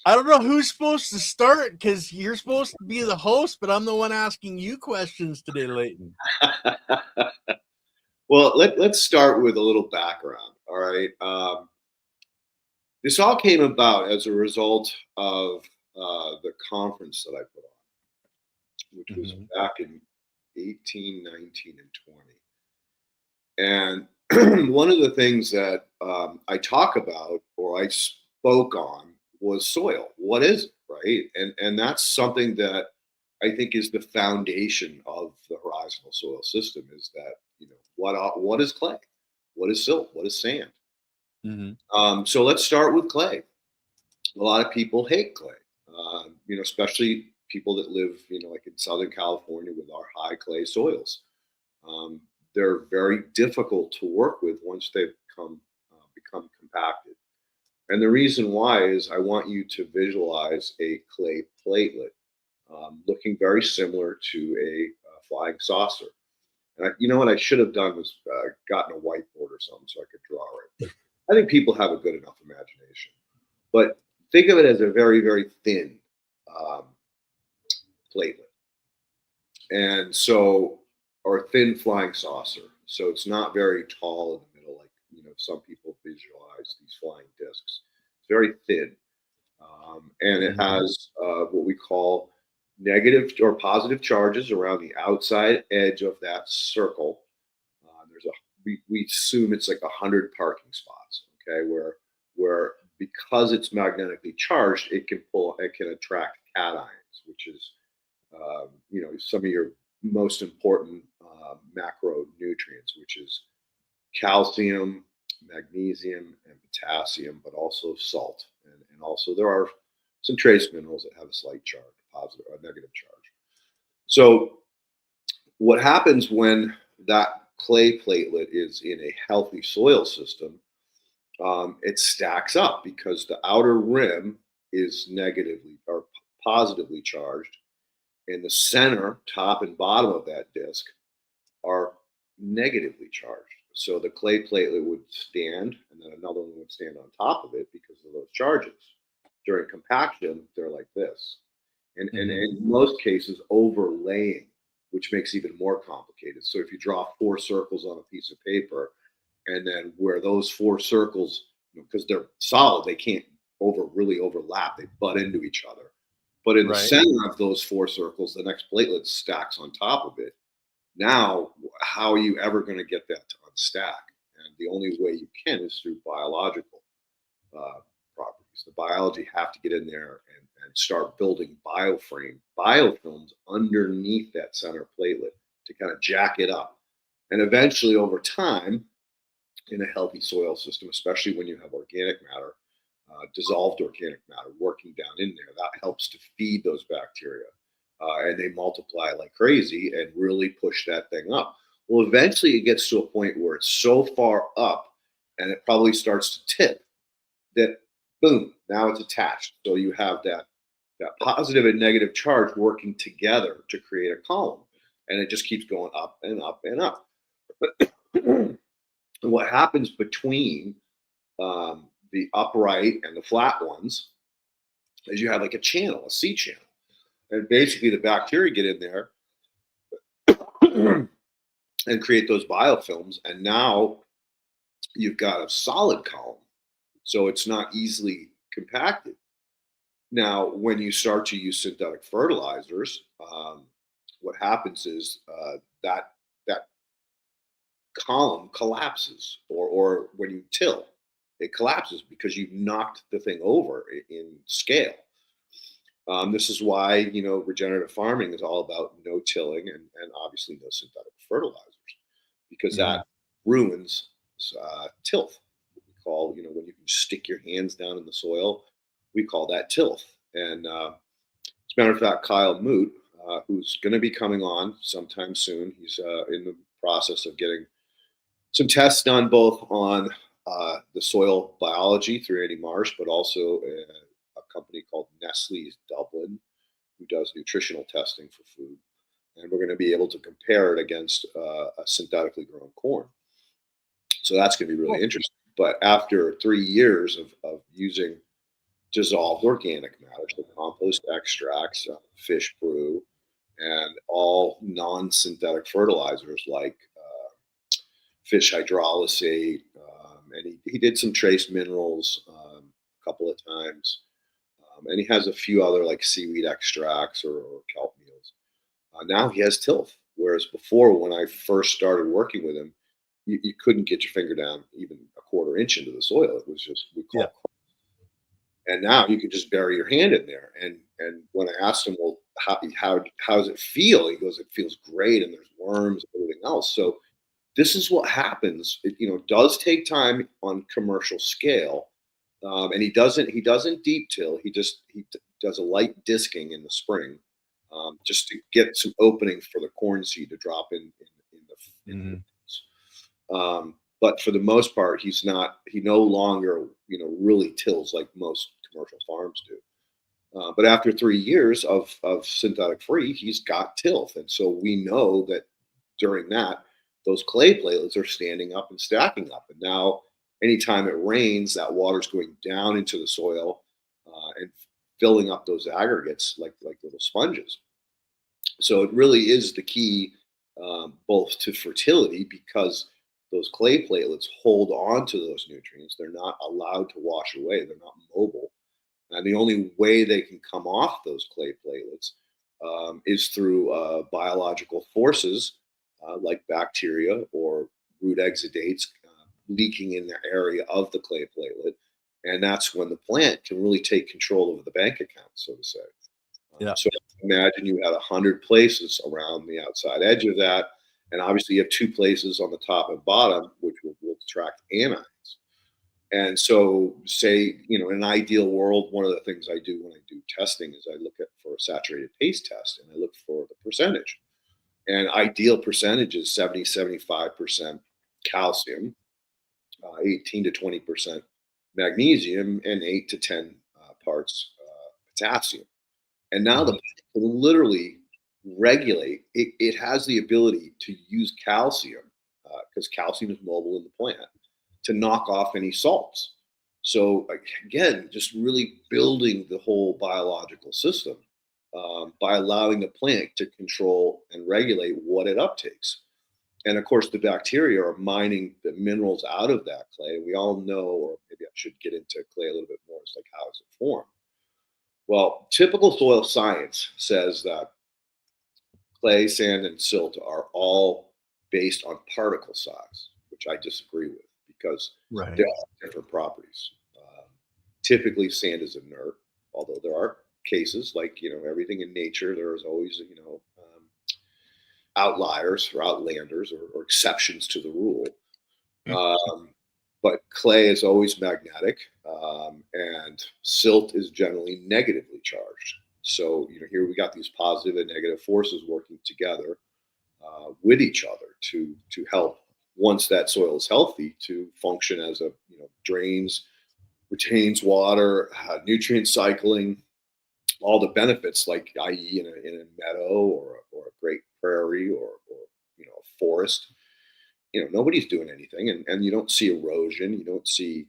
I don't know who's supposed to start because you're supposed to be the host, but I'm the one asking you questions today, Leighton. Well, let's start with a little background. All right. This all came about as a result of the conference that I put on, which was Mm-hmm. back in 18, 19, and 20. And one of the things that I talk about or I spoke on was soil. What is it, right? And that's something that I think is the foundation of the horizontal soil system. Is that what is clay, what is silt, what is sand? Mm-hmm. So let's start with clay. A lot of people hate clay, especially people that live, like in Southern California with our high clay soils. Um, they're very difficult to work with once they've become compacted. And the reason why is I want you to visualize a clay platelet looking very similar to a flying saucer. And you know what I should have done was gotten a whiteboard or something so I could draw it. But I think people have a good enough imagination. But think of it as a very, very thin um, platelet. And so, or thin flying saucer. So it's not very tall in the middle, like, some people visualize these flying discs. It's very thin. And it Mm-hmm. has what we call negative or positive charges around the outside edge of that circle. We assume it's like 100 parking spots, okay, where because it's magnetically charged, it can attract cations, which is some of your most important macronutrients, which is calcium, magnesium, and potassium, but also salt. And also there are some trace minerals that have a slight charge, positive or negative charge. So what happens when that clay platelet is in a healthy soil system? It stacks up because the outer rim is negatively or positively charged, and the center, top and bottom of that disc are negatively charged. So the clay platelet would stand, and then another one would stand on top of it because of those charges. During compaction, they're like this. And Mm-hmm. in most cases, overlaying, which makes it even more complicated. So if you draw 4 circles on a piece of paper, and then where those 4 circles, because they're solid, they can't really overlap. They butt into each other. But in the Right. center of those 4 circles, the next platelet stacks on top of it. Now, how are you ever going to get that to unstack? And the only way you can is through biological uh, properties. The biology have to get in there and start building biofilms underneath that center platelet to kind of jack it up. And eventually, over time, in a healthy soil system, especially when you have organic matter, dissolved organic matter working down in there, that helps to feed those bacteria. And they multiply like crazy and really push that thing up. Well, eventually it gets to a point where it's so far up and it probably starts to tip that boom, now it's attached. So you have that positive and negative charge working together to create a column. And it just keeps going up and up and up. And what happens between the upright and the flat ones is you have like a channel, a C channel. And basically the bacteria get in there and create those biofilms. And now you've got a solid column. So it's not easily compacted. Now, when you start to use synthetic fertilizers, what happens is that column collapses, or when you till, it collapses because you've knocked the thing over in scale. This is why regenerative farming is all about no tilling and obviously no synthetic fertilizers because Mm-hmm. that ruins tilth. We call when you can stick your hands down in the soil, we call that tilth. And as a matter of fact, Kyle Moot, who's going to be coming on sometime soon, he's in the process of getting some tests done both on the soil biology through Andy Marsh, but also a company called Nestle's Dublin, who does nutritional testing for food. And we're going to be able to compare it against a synthetically grown corn. So that's going to be really Oh, interesting. But after 3 years of using dissolved organic matter, so compost extracts, fish brew, and all non-synthetic fertilizers like fish hydrolysate. And he did some trace minerals a couple of times. And he has a few other like seaweed extracts or kelp meals. Now he has tilth, whereas before, when I first started working with him, you couldn't get your finger down even a quarter inch into the soil. It was just we Yeah. call. And now you can just bury your hand in there. And when I asked him, well, how does it feel? He goes, it feels great, and there's worms and everything else. So this is what happens. It does take time on commercial scale, and he doesn't deep till. He does a light disking in the spring, just to get some opening for the corn seed to drop in the but for the most part, he no longer, really tills like most commercial farms do. But after 3 years of synthetic free, he's got tilth. And so we know that during that, those clay platelets are standing up and stacking up. And now, anytime it rains, that water's going down into the soil and filling up those aggregates like little sponges. So it really is the key, both to fertility, because those clay platelets hold on to those nutrients. They're not allowed to wash away. They're not mobile. And the only way they can come off those clay platelets is through biological forces like bacteria or root exudates leaking in the area of the clay platelet. And that's when the plant can really take control of the bank account, so to say. Yeah. So imagine you had 100 places around the outside edge of that. And obviously, you have 2 places on the top and bottom, which will attract anions. And so, say, in an ideal world, one of the things I do when I do testing is I look for a saturated paste test, and I look for the percentage. And ideal percentage is 70-75% calcium, 18 to 20% magnesium, and 8 to 10 parts potassium. And now the plant can literally regulate. It has the ability to use calcium, because calcium is mobile in the plant, to knock off any salts. So again, just really building the whole biological system by allowing the plant to control and regulate what it uptakes. And of course, the bacteria are mining the minerals out of that clay. We all know, or maybe I should get into clay a little bit more. It's like, how is it formed? Well, typical soil science says that clay, sand, and silt are all based on particle size, which I disagree with, because Right. they all have different properties. Typically, sand is inert, although there are cases like, everything in nature, there is always, outliers or outlanders or exceptions to the rule. Um, but clay is always magnetic, and silt is generally negatively charged. So, here we got these positive and negative forces working together with each other to help, once that soil is healthy, to function as a, drains, retains water, nutrient cycling, all the benefits, like i.e. in a meadow or a great prairie or a forest. Nobody's doing anything, and you don't see erosion. You don't see,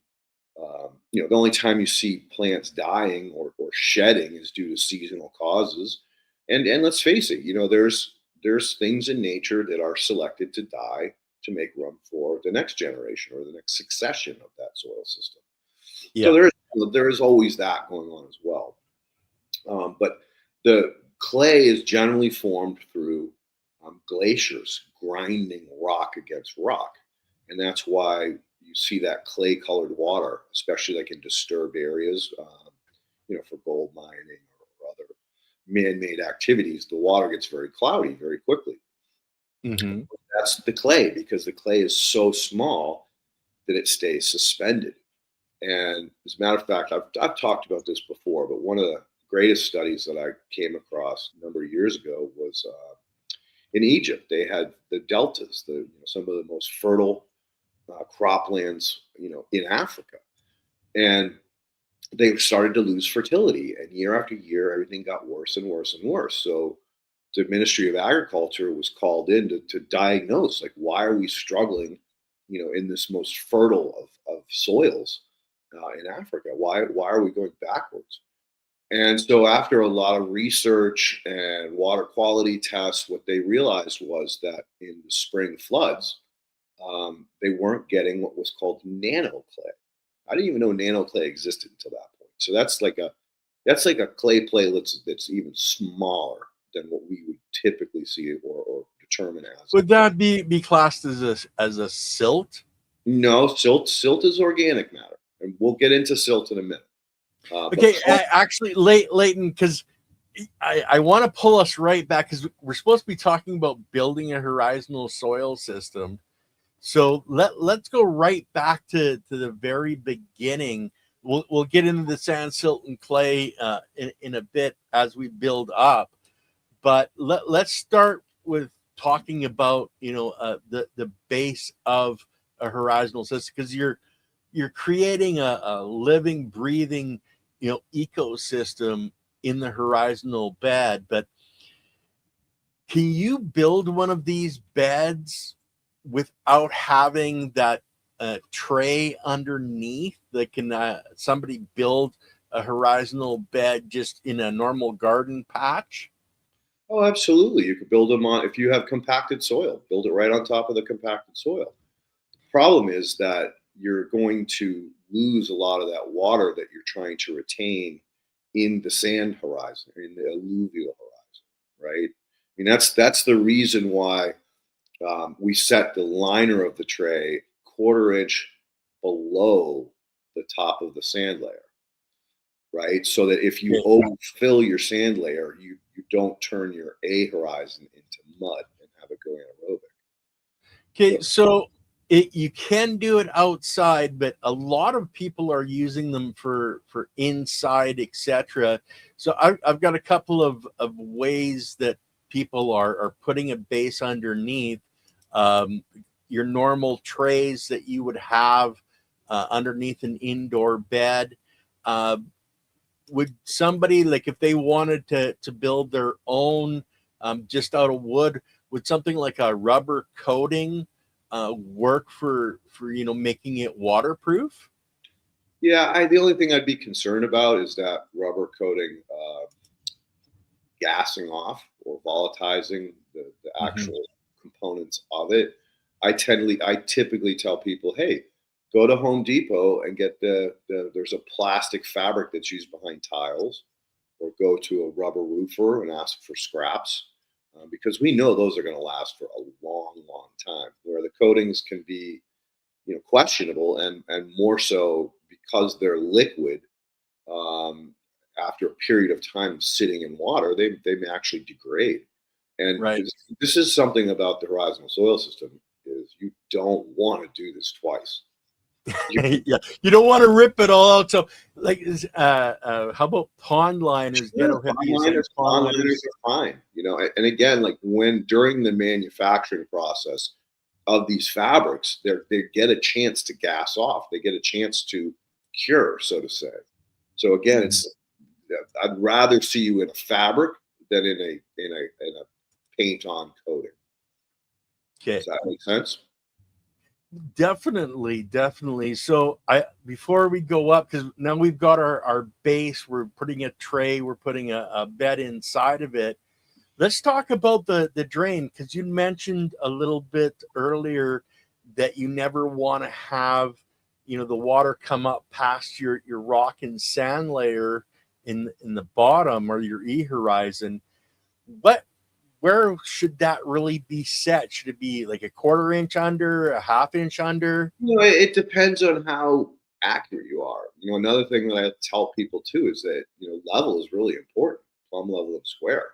the only time you see plants dying or shedding is due to seasonal causes. And let's face it, there's things in nature that are selected to die to make room for the next generation or the next succession of that soil system. Yeah. So there is always that going on as well. But the clay is generally formed through glaciers grinding rock against rock. And that's why you see that clay colored water, especially like in disturbed areas, for gold mining or other man made activities. The water gets very cloudy very quickly. Mm-hmm. That's the clay, because the clay is so small that it stays suspended. And as a matter of fact, I've talked about this before, but one of the greatest studies that I came across a number of years ago was in Egypt. They had the deltas, some of the most fertile croplands, in Africa, and they started to lose fertility. And year after year, everything got worse and worse and worse. So the Ministry of Agriculture was called in to diagnose, like, why are we struggling, in this most fertile of soils? in Africa? Why are we going backwards? And so, after a lot of research and water quality tests, what they realized was that in the spring floods, they weren't getting what was called nano clay. I didn't even know nano clay existed until that point. So that's like a clay platelet that's even smaller than what we would typically see or determine as. Would that be classed as a silt? No, silt is organic matter, and we'll get into silt in a minute. Okay, actually, Leighton, because I want to pull us right back because we're supposed to be talking about building a horizontal soil system. So let's go right back to the very beginning. We'll get into the sand, silt, and clay in a bit as we build up. But let's start with talking about the base of a horizontal system, because you're creating a living, breathing ecosystem in the horizontal bed. But can you build one of these beds without having that tray underneath? That can somebody build a horizontal bed just in a normal garden patch? Oh, absolutely. You could build them on, if you have compacted soil, build it right on top of the compacted soil. The problem is that you're going to lose a lot of that water that you're trying to retain in the sand horizon, in the alluvial horizon, right? I mean, that's the reason why we set the liner of the tray quarter-inch below the top of the sand layer, right? So that if you overfill your sand layer, you don't turn your A horizon into mud and have it go anaerobic. Okay, so you can do it outside, but a lot of people are using them for inside, etc. So I've got a couple of ways that people are putting a base underneath. Your normal trays that you would have underneath an indoor bed. Uh, would somebody, like, if they wanted to build their own just out of wood, would something like a rubber coating work for making it waterproof? Yeah, the only thing I'd be concerned about is that rubber coating gassing off or volatilizing the Mhm. actual components of it. I typically tell people, hey, go to Home Depot and get there's a plastic fabric that's used behind tiles, or go to a rubber roofer and ask for scraps, because we know those are going to last for a long, long time. Where the coatings can be, questionable, and more so because they're liquid. After a period of time sitting in water, they may actually degrade. And Right. this is something about the horizontal soil system, is you don't want to do this twice. You Yeah, you don't want to rip it all out. So, like, how about pond liners? Sure, Ghetto heavy is saying pond pond liners liners. are fine. And again, like when during the manufacturing process of these fabrics, they get a chance to gas off. They get a chance to cure, so to say. So again, Mhm. it's I'd rather see you in a fabric than in a paint on coating. Okay. Does that make sense? Definitely. So I before we go up, because now we've got our base, we're putting a tray, we're putting a bed inside of it. Let's talk about the drain, because you mentioned a little bit earlier that you never want to have the water come up past your rock and sand layer in the bottom, or your E horizon. What Where should that really be set? Should it be like a quarter inch under, a half inch under? It depends on how accurate you are. Another thing that I tell people too is that level is really important. Plumb level and square,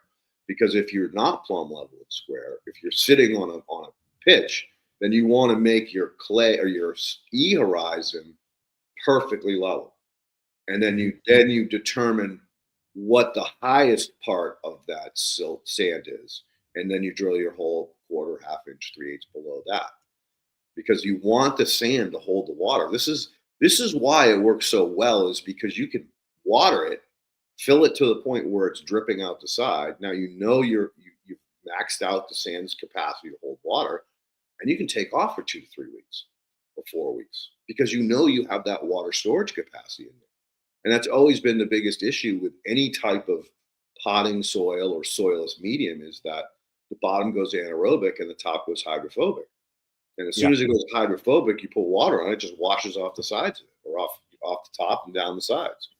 because if you're not plumb level and square, if you're sitting on a pitch, then you want to make your clay or your E horizon perfectly level, and then you determine what the highest part of that silt sand is, and then you drill your hole quarter, half inch, 3/8 below that, because you want the sand to hold the water. This is why it works so well, is because you can water it, fill it to the point where it's dripping out the side. Now you've maxed out the sand's capacity to hold water, and you can take off for 2 to 3 weeks, or 4 weeks, because you have that water storage capacity in there. And that's always been the biggest issue with any type of potting soil or soilless medium, is that the bottom goes anaerobic and the top goes hydrophobic. And as soon Yeah. as it goes hydrophobic, you put water on it, it just washes off the sides of it, or off the top and down the sides.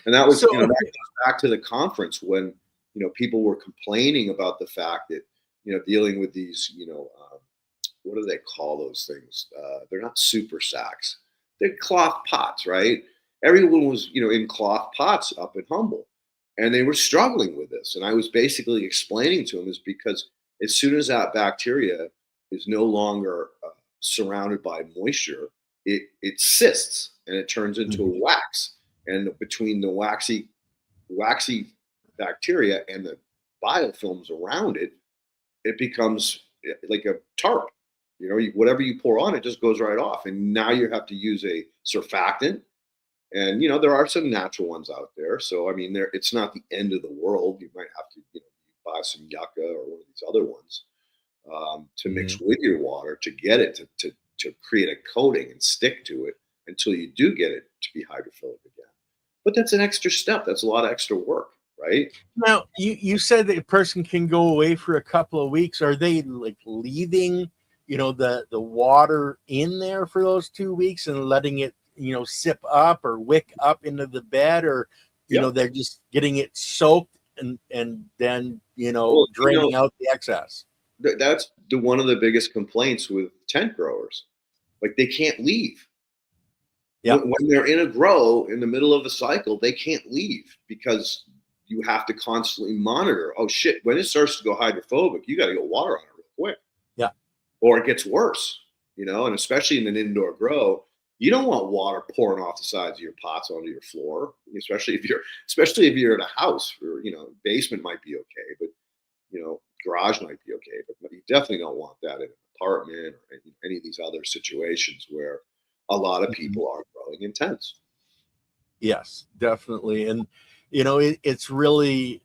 And that was, So that goes back to the conference when, people were complaining about the fact that, dealing with these, what do they call those things? They're not super sacks. They're cloth pots, right? Everyone was, in cloth pots up at Humboldt, and they were struggling with this. And I was basically explaining to them is because as soon as that bacteria is no longer surrounded by moisture, it cysts and it turns into a wax. And between the waxy bacteria and the biofilms around it, it becomes like a tarp. Whatever you pour on it just goes right off. And now you have to use a surfactant. And there are some natural ones out there. So I mean, it's not the end of the world. You might have to buy some yucca or one of these other ones to mix with your water to get it to create a coating and stick to it until you do get it to be hydrophilic again. But that's an extra step. That's a lot of extra work, right? now you said that a person can go away for a couple of weeks. Are they like leaving, the water in there for those 2 weeks and letting it, sip up or wick up into the bed, or, Yep. they're just getting it soaked and then, Well, draining out the excess? that's one of the biggest complaints with tent growers. Like, they can't leave. Yeah. When they're in a grow in the middle of a cycle, they can't leave because you have to constantly monitor. Oh shit! When it starts to go hydrophobic, you got to get water on it real quick. Yeah. Or it gets worse, and especially in an indoor grow, you don't want water pouring off the sides of your pots onto your floor, especially if you're in a house, or basement might be okay, but garage might be okay, but you definitely don't want that in an apartment or any of these other situations where a lot of people are growing in tents. Yes, definitely. And, it's really,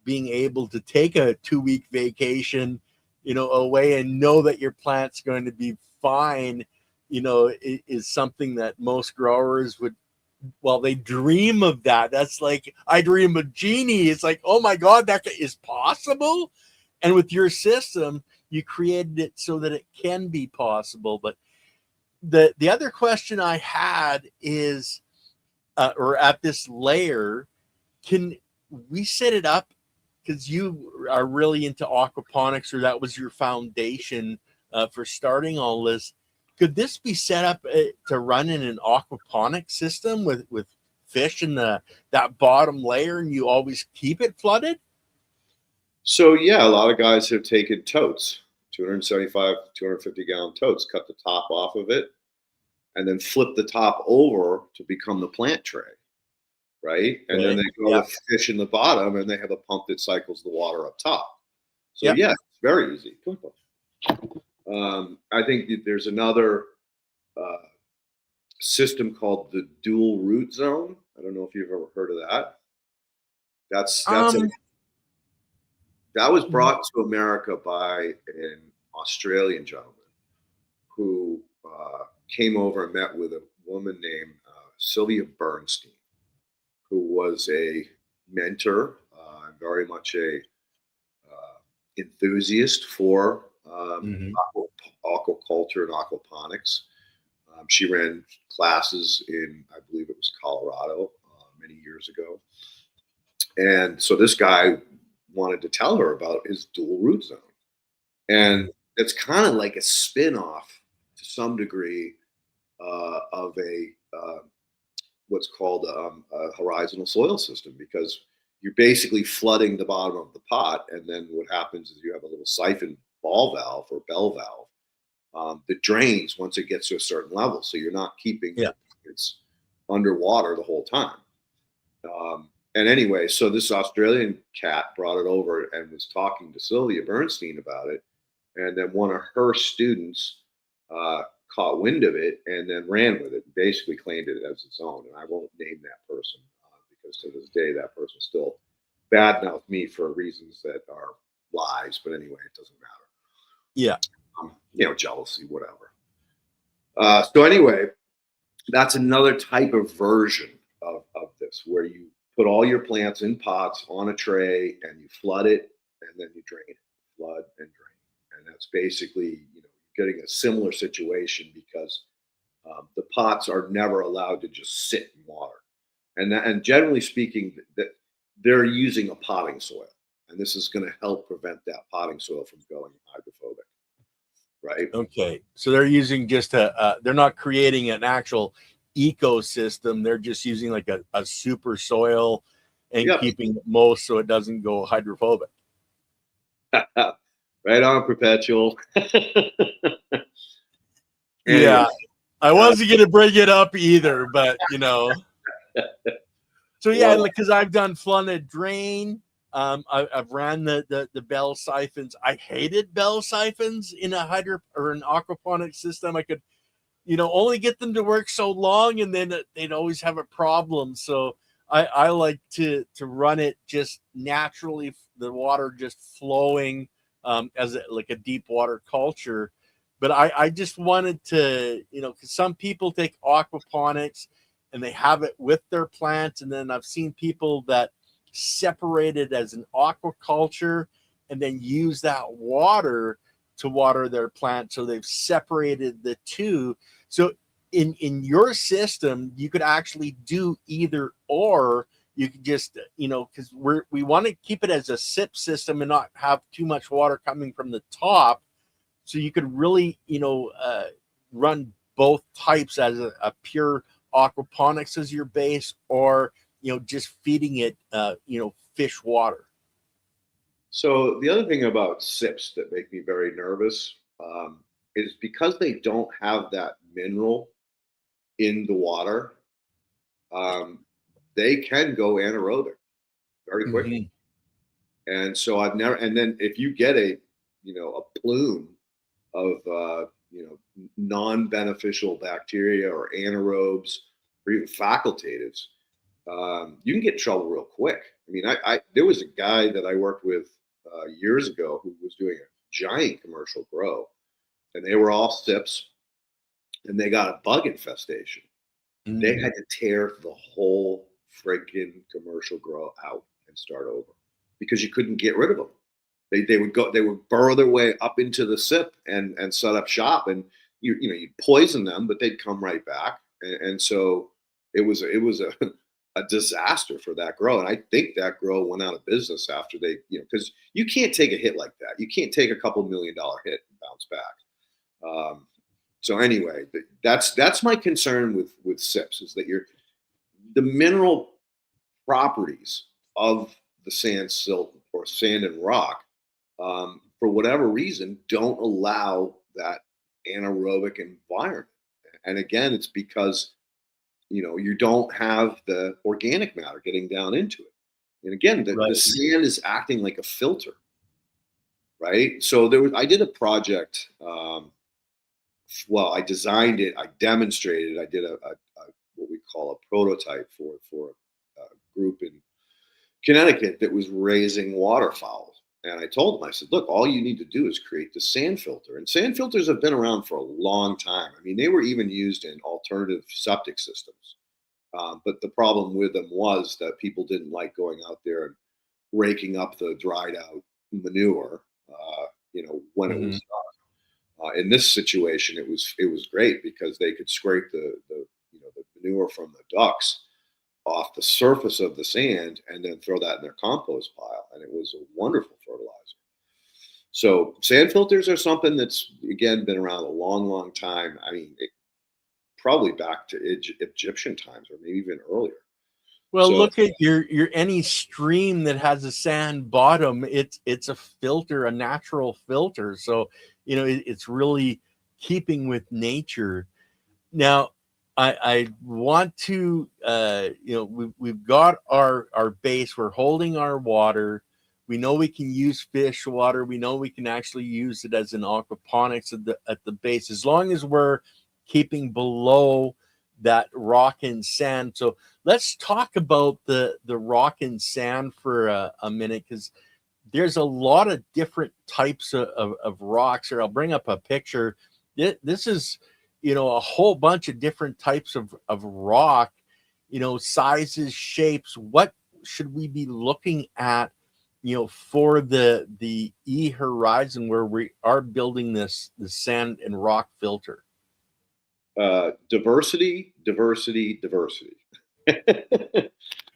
being able to take a 2 week vacation, away and know that your plant's going to be fine, is something that most growers would, well, they dream of that. That's like, I dream of genie. It's like, oh my God, that is possible. And with your system, you created it so that it can be possible. But the other question I had is, or at this layer, can we set it up? Because you are really into aquaponics, or that was your foundation for starting all this. Could this be set up to run in an aquaponic system with fish in that bottom layer, and you always keep it flooded? So yeah, a lot of guys have taken totes, 275, 250 gallon totes, cut the top off of it, and then flip the top over to become the plant tray, right? And then they grow the fish in the bottom, and they have a pump that cycles the water up top. So yeah, it's very easy. I think there's another system called the dual root zone. I don't know if you've ever heard of that. That was brought to America by an Australian gentleman who came over and met with a woman named Sylvia Bernstein, who was a mentor, very much a enthusiast for aquaculture and aquaponics. She ran classes in, I believe it was Colorado, many years ago. And so this guy wanted to tell her about his dual root zone. And it's kind of like a spin-off to some degree of a what's called a horizontal soil system, because you're basically flooding the bottom of the pot, and then what happens is you have a little siphon ball valve or bell valve that drains once it gets to a certain level, so you're not keeping it's underwater the whole time. And anyway, so this Australian cat brought it over and was talking to Sylvia Bernstein about it, and then one of her students caught wind of it and then ran with it, basically claimed it as its own. And I won't name that person because to this day that person still badmouthed me for reasons that are lies. But anyway, it doesn't matter. Yeah. Jealousy, whatever. So anyway, that's another type of version of this, where you put all your plants in pots on a tray and you flood it and then you drain it, flood and drain. And that's basically, getting a similar situation because the pots are never allowed to just sit in water. And generally speaking, that they're using a potting soil. And this is going to help prevent that potting soil from going hydrophobic, right? Okay, so they're using just they're not creating an actual ecosystem. They're just using like a super soil and Yep. keeping it moist so it doesn't go hydrophobic. Right on, perpetual. Yeah, Anyway, I wasn't gonna bring it up either, but So yeah, well, because I've done flooded drain. I've ran the bell siphons. I hated bell siphons in a hydro or an aquaponic system. I could, only get them to work so long, and then they'd always have a problem. So I like to run it just naturally, the water just flowing as like a deep water culture. But I just wanted to, because some people take aquaponics and they have it with their plants, and then I've seen people that separate it as an aquaculture and then use that water to water their plant. So they've separated the two. So in your system, you could actually do either or. You could just, because we want to keep it as a sip system and not have too much water coming from the top. So you could really, run both types as a pure aquaponics as your base, or just feeding it, fish water. so the other thing about SIPs that make me very nervous is because they don't have that mineral in the water, um, they can go anaerobic very quickly. Mm-hmm. And so I've never, and then if you get a plume of, non-beneficial bacteria or anaerobes or even facultatives, you can get in trouble real quick. I mean, there was a guy that I worked with years ago who was doing a giant commercial grow, and they were all SIPs, and they got a bug infestation. They Mm-hmm. had to tear the whole freaking commercial grow out and start over because you couldn't get rid of them. They would burrow their way up into the SIP and set up shop, and you'd poison them, but they'd come right back. And so it was a disaster for that grow. And I think that grow went out of business after they, because you can't take a hit like that. You can't take a couple $1 million hit and bounce back. So anyway, that's my concern with SIPs, is that the mineral properties of the sand, silt, or sand and rock, for whatever reason, don't allow that anaerobic environment. And again, it's because you don't have the organic matter getting down into it. And again, the Right. sand is acting like a filter, right? So I did a project. Well, I designed it, I demonstrated, I did a what we call a prototype for a group in Connecticut that was raising waterfowl. And I told them, I said, look, all you need to do is create the sand filter. And sand filters have been around for a long time. I mean, they were even used in alternative septic systems. But the problem with them was that people didn't like going out there and raking up the dried out manure, when it Mm-hmm. was in this situation, it was great because they could scrape the manure from the ducks off the surface of the sand and then throw that in their compost pile, and it was a wonderful fertilizer. So sand filters are something that's again been around a long, long time. I mean, probably back to Egyptian times or maybe even earlier. Well, So look at your any stream that has a sand bottom. It's a filter, a natural filter. So it's really keeping with nature. Now, I want to, we've got our base. We're holding our water. We know we can use fish water. We know we can actually use it as an aquaponics at the base, as long as we're keeping below that rock and sand. So let's talk about the rock and sand for a minute, because there's a lot of different types of rocks here. I'll bring up a picture. This is, a whole bunch of different types of rock, sizes, shapes. What should we be looking at, for the E Horizon, where we are building the sand and rock filter? Diversity, diversity, diversity.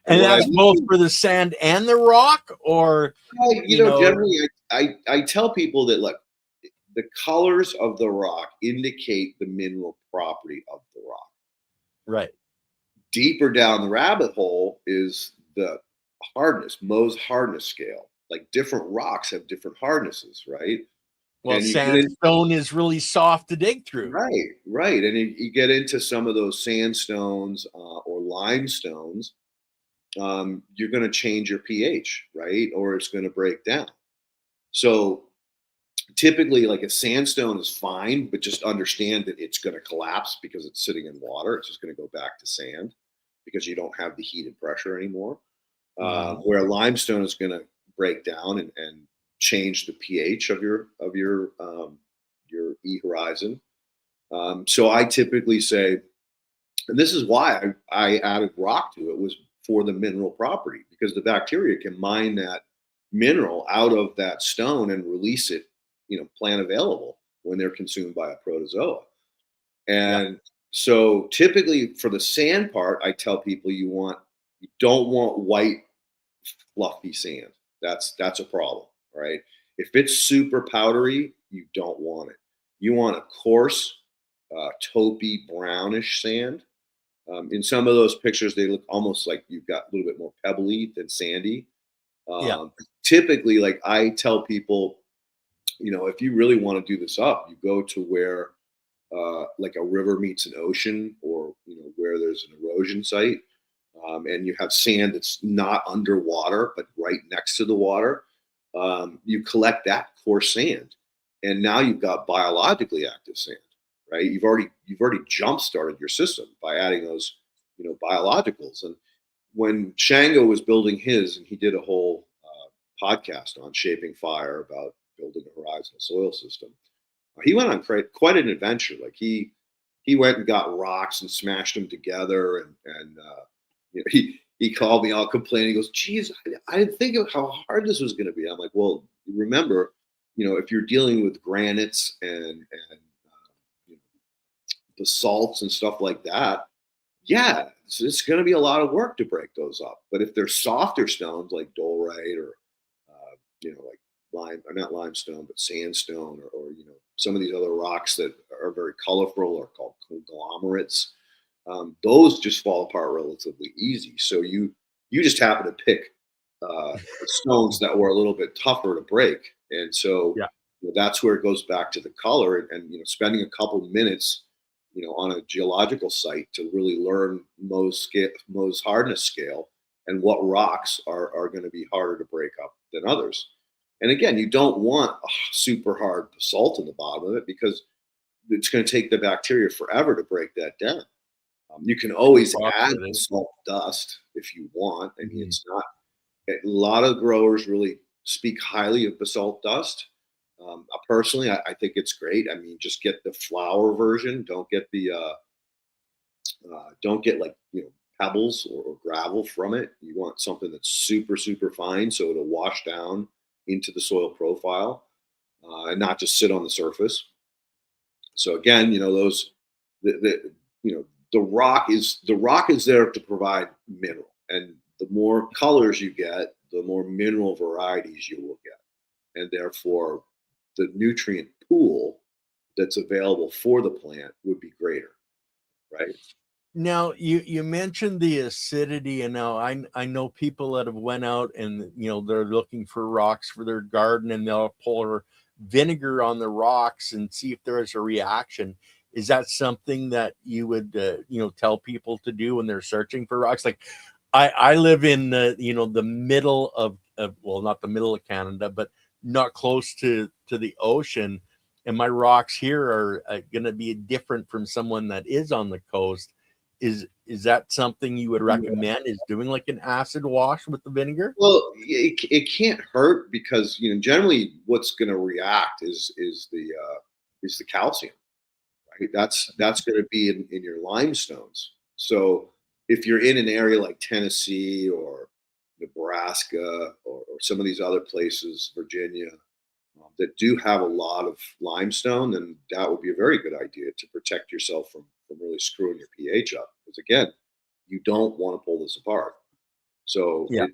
And What I that's both mean, for the sand and the rock, or generally, I tell people that, look, the colors of the rock indicate the mineral property of the rock. right. Deeper down the rabbit hole is the hardness, Mohs hardness scale. Like, different rocks have different hardnesses, right? Well, And you get in, sandstone is really soft to dig through. right, right, and you get into some of those sandstones or limestones. You're going to change your pH, right? Or it's going to break down. So typically, like, a sandstone is fine, but just understand that it's going to collapse because it's sitting in water. It's just going to go back to sand because you don't have the heat and pressure anymore. Where limestone is going to break down and change the pH of your E Horizon. So I typically say, and this is why I added rock to it, was for the mineral property, because the bacteria can mine that mineral out of that stone and release it, plant available when they're consumed by a protozoa. Yeah. And so typically for the sand part, I tell people you don't want white, fluffy sand. That's a problem, right? If it's super powdery, you don't want it. You want a coarse, taupey, brownish sand. In some of those pictures, they look almost like you've got a little bit more pebbly than sandy. Yeah. Typically, like, I tell people, if you really want to do this up, you go to where like a river meets an ocean, or where there's an erosion site, and you have sand that's not underwater but right next to the water. You collect that coarse sand, and now you've got biologically active sand, right? You've already jump started your system by adding those biologicals. And when Shango was building his, and he did a whole podcast on Shaping Fire about building a horizontal soil system, he went on quite an adventure. Like, he went and got rocks and smashed them together, and he called me all complaining. He goes, "Geez, I didn't think of how hard this was going to be." I'm like, "Well, remember, if you're dealing with granites and basalts and stuff like that, yeah, it's going to be a lot of work to break those up. But if they're softer stones like dolerite, or like not limestone, but sandstone, or some of these other rocks that are very colorful, are called conglomerates. Those just fall apart relatively easy. So you just happen to pick stones that were a little bit tougher to break, and so Yeah. that's where it goes back to the color, and spending a couple minutes on a geological site to really learn Mohs hardness scale, and what rocks are going to be harder to break up than others. And again, you don't want a super hard basalt in the bottom of it, because it's going to take the bacteria forever to break that down. You can always add basalt dust if you want. I mean, it's not, a lot of growers really speak highly of basalt dust. Personally, I think it's great. I mean, just get the flour version. Don't get like pebbles or gravel from it. You want something that's super, super fine, so it'll wash down into the soil profile, and not just sit on the surface. So again, the rock is there to provide mineral, and the more colors you get, the more mineral varieties you will get, and therefore the nutrient pool that's available for the plant would be greater, right? Now you mentioned the acidity, and now I know people that have went out and they're looking for rocks for their garden, and they'll pour vinegar on the rocks and see if there is a reaction. Is that something that you would tell people to do when they're searching for rocks? Like, I live in the middle of well, not the middle of Canada, but not close to the ocean, and my rocks here are going to be different from someone that is on the coast. Is that something you would recommend, is doing like an acid wash with the vinegar? Well, it can't hurt, because generally what's going to react is the calcium, right? That's going to be in your limestones. So if you're in an area like Tennessee or Nebraska or some of these other places, Virginia, that do have a lot of limestone, then that would be a very good idea to protect yourself from really screwing your pH up. Because again, you don't want to pull this apart. So Yeah.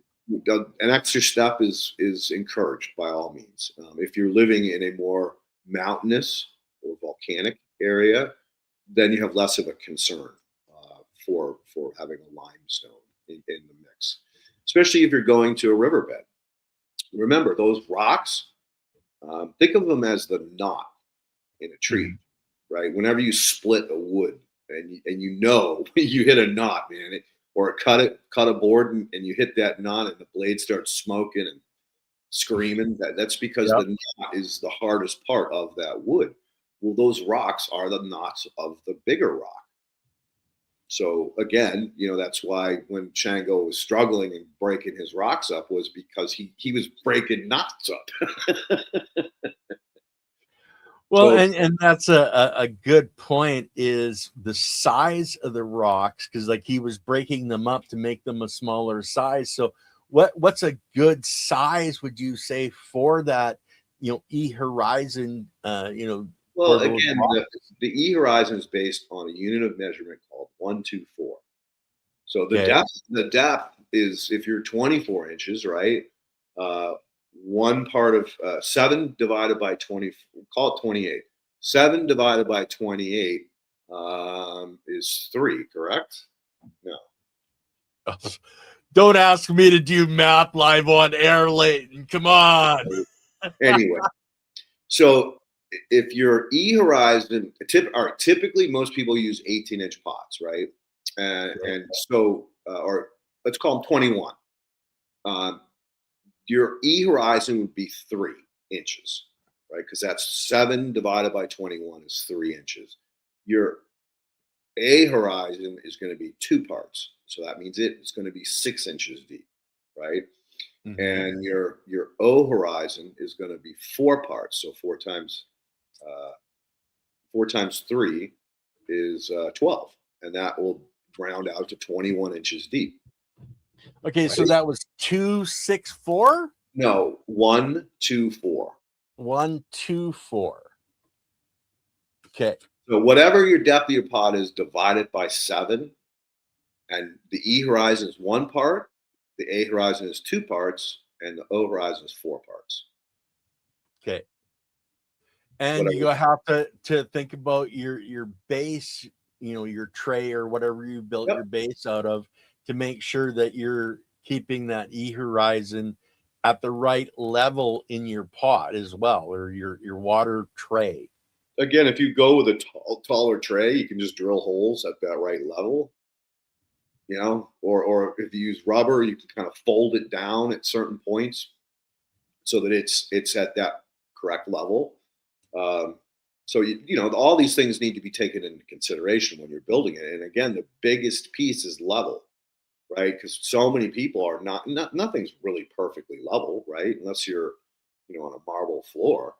an extra step is encouraged by all means. If you're living in a more mountainous or volcanic area, then you have less of a concern for having a limestone in the mix, especially if you're going to a riverbed. Remember those rocks. Think of them as the knot in a tree, right? Whenever you split a wood and you know you hit a knot, man, or cut a board and you hit that knot and the blade starts smoking and screaming. That's because Yep. the knot is the hardest part of that wood. Well, those rocks are the knots of the bigger rock. So again, that's why when Shango was struggling and breaking his rocks up was because he was breaking knots up. Well, So and that's a good point, is the size of the rocks, because like he was breaking them up to make them a smaller size. So what's a good size, would you say, for that, E horizon, well, for those again, rocks? the E horizon is based on a unit of measurement called 124. So Okay. the depth is, if you're 24 inches, right? Uh, one part of 7 divided by 20, call it 28. 7 divided by 28 is 3, correct? No. Don't ask me to do math live on air, Leighton. Come on. Anyway, so if your E horizon, typically most people use 18-inch pots, right? And so, or let's call them 21. Um, your E horizon would be 3 inches, right? Because that's 7 divided by 21 is 3 inches. Your A horizon is going to be 2 parts. So that means it's going to be 6 inches deep, right? And your O horizon is going to be 4 parts. So 4 times 3 is 12. And that will round out to 21 inches deep. Okay, so Right? that was 264? No, 1, 2, 4. 124. Okay. So whatever your depth of your pot is divided by 7, and the E horizon is 1 part, the A horizon is 2 parts, and the O horizon is 4 parts. Okay. And Whatever. you have to think about your base, your tray or whatever you built your Yep. base out of, to make sure that you're keeping that E horizon at the right level in your pot as well, or your water tray. Again, if you go with a taller tray, you can just drill holes at that right level. Or if you use rubber, you can kind of fold it down at certain points so that it's at that correct level. Um, so all these things need to be taken into consideration when you're building it. And again, the biggest piece is level, right? Because so many people are nothing's really perfectly level, right? Unless you're on a marble floor.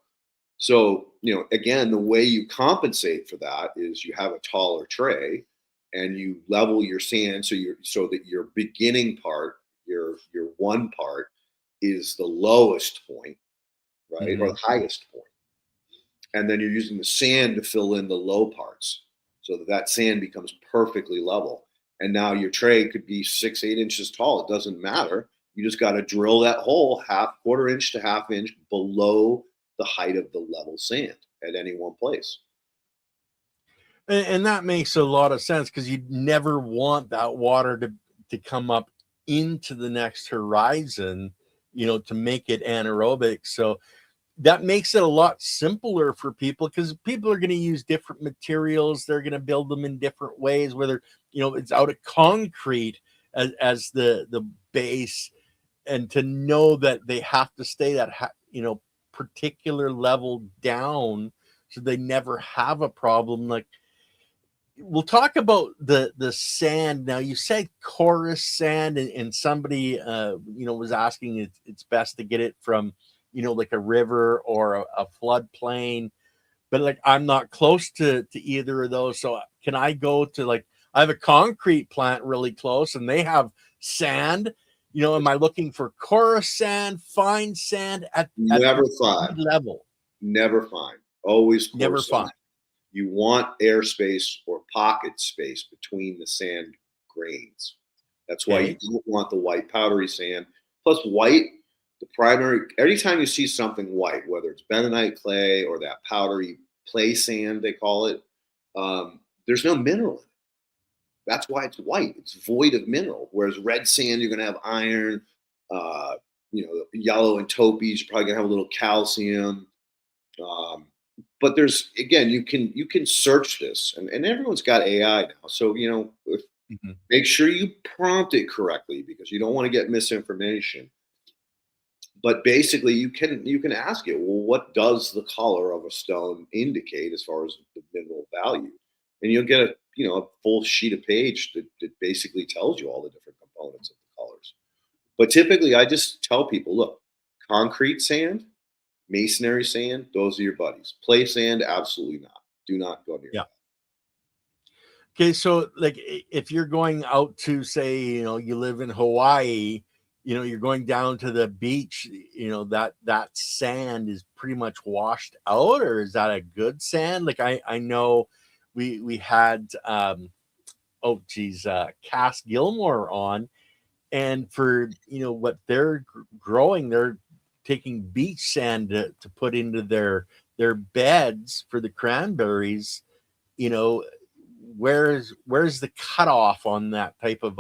So again, the way you compensate for that is you have a taller tray and you level your sand so that your beginning part, your 1 part, is the lowest point, right, or the highest point. And then you're using the sand to fill in the low parts so that sand becomes perfectly level. And now your tray could be 6, 8 inches tall. It doesn't matter. You just got to drill that hole quarter inch to half inch below the height of the level sand at any one place. And that makes a lot of sense, because you never want that water to come up into the next horizon, to make it anaerobic. So that makes it a lot simpler for people, because people are going to use different materials. They're going to build them in different ways, whether it's out of concrete as the base, and to know that they have to stay that particular level down, so they never have a problem. Like, we'll talk about the sand now. You said chorus sand, and somebody was asking, it's best to get it from like a river or a floodplain. but like I'm not close to either of those. So can I go to like I have a concrete plant really close, and they have sand. You know, am I looking for coarse sand, fine sand at Never the fine. level? Never fine. Always Never coarse sand. fine. You want airspace or pocket space between the sand grains. That's why you Okay. don't want the white powdery sand. Plus, white, the primary, anytime you see something white, whether it's bentonite clay or that powdery play sand, they call it, there's no mineral in it. That's why it's white. It's void of mineral. Whereas red sand, you're going to have iron. Uh, yellow and taupees, you're probably going to have a little calcium. But there's again, you can search this, and everyone's got AI now. So Mhm. make sure you prompt it correctly because you don't want to get misinformation. But basically, you can ask it, well, what does the color of a stone indicate as far as the mineral value? And you'll get a full sheet of page that basically tells you all the different components of the colors. But typically, I just tell people, look, concrete sand, masonry sand, those are your buddies. Play sand, absolutely not. Do not go near Yeah. that. Okay, so like if you're going out to say, you live in Hawaii, you're going down to the beach, that sand is pretty much washed out, or is that a good sand? Like I know we had oh geez, Cass Gilmore on, and for what they're growing, they're taking beach sand to put into their beds for the cranberries. you know where's the cutoff on that type of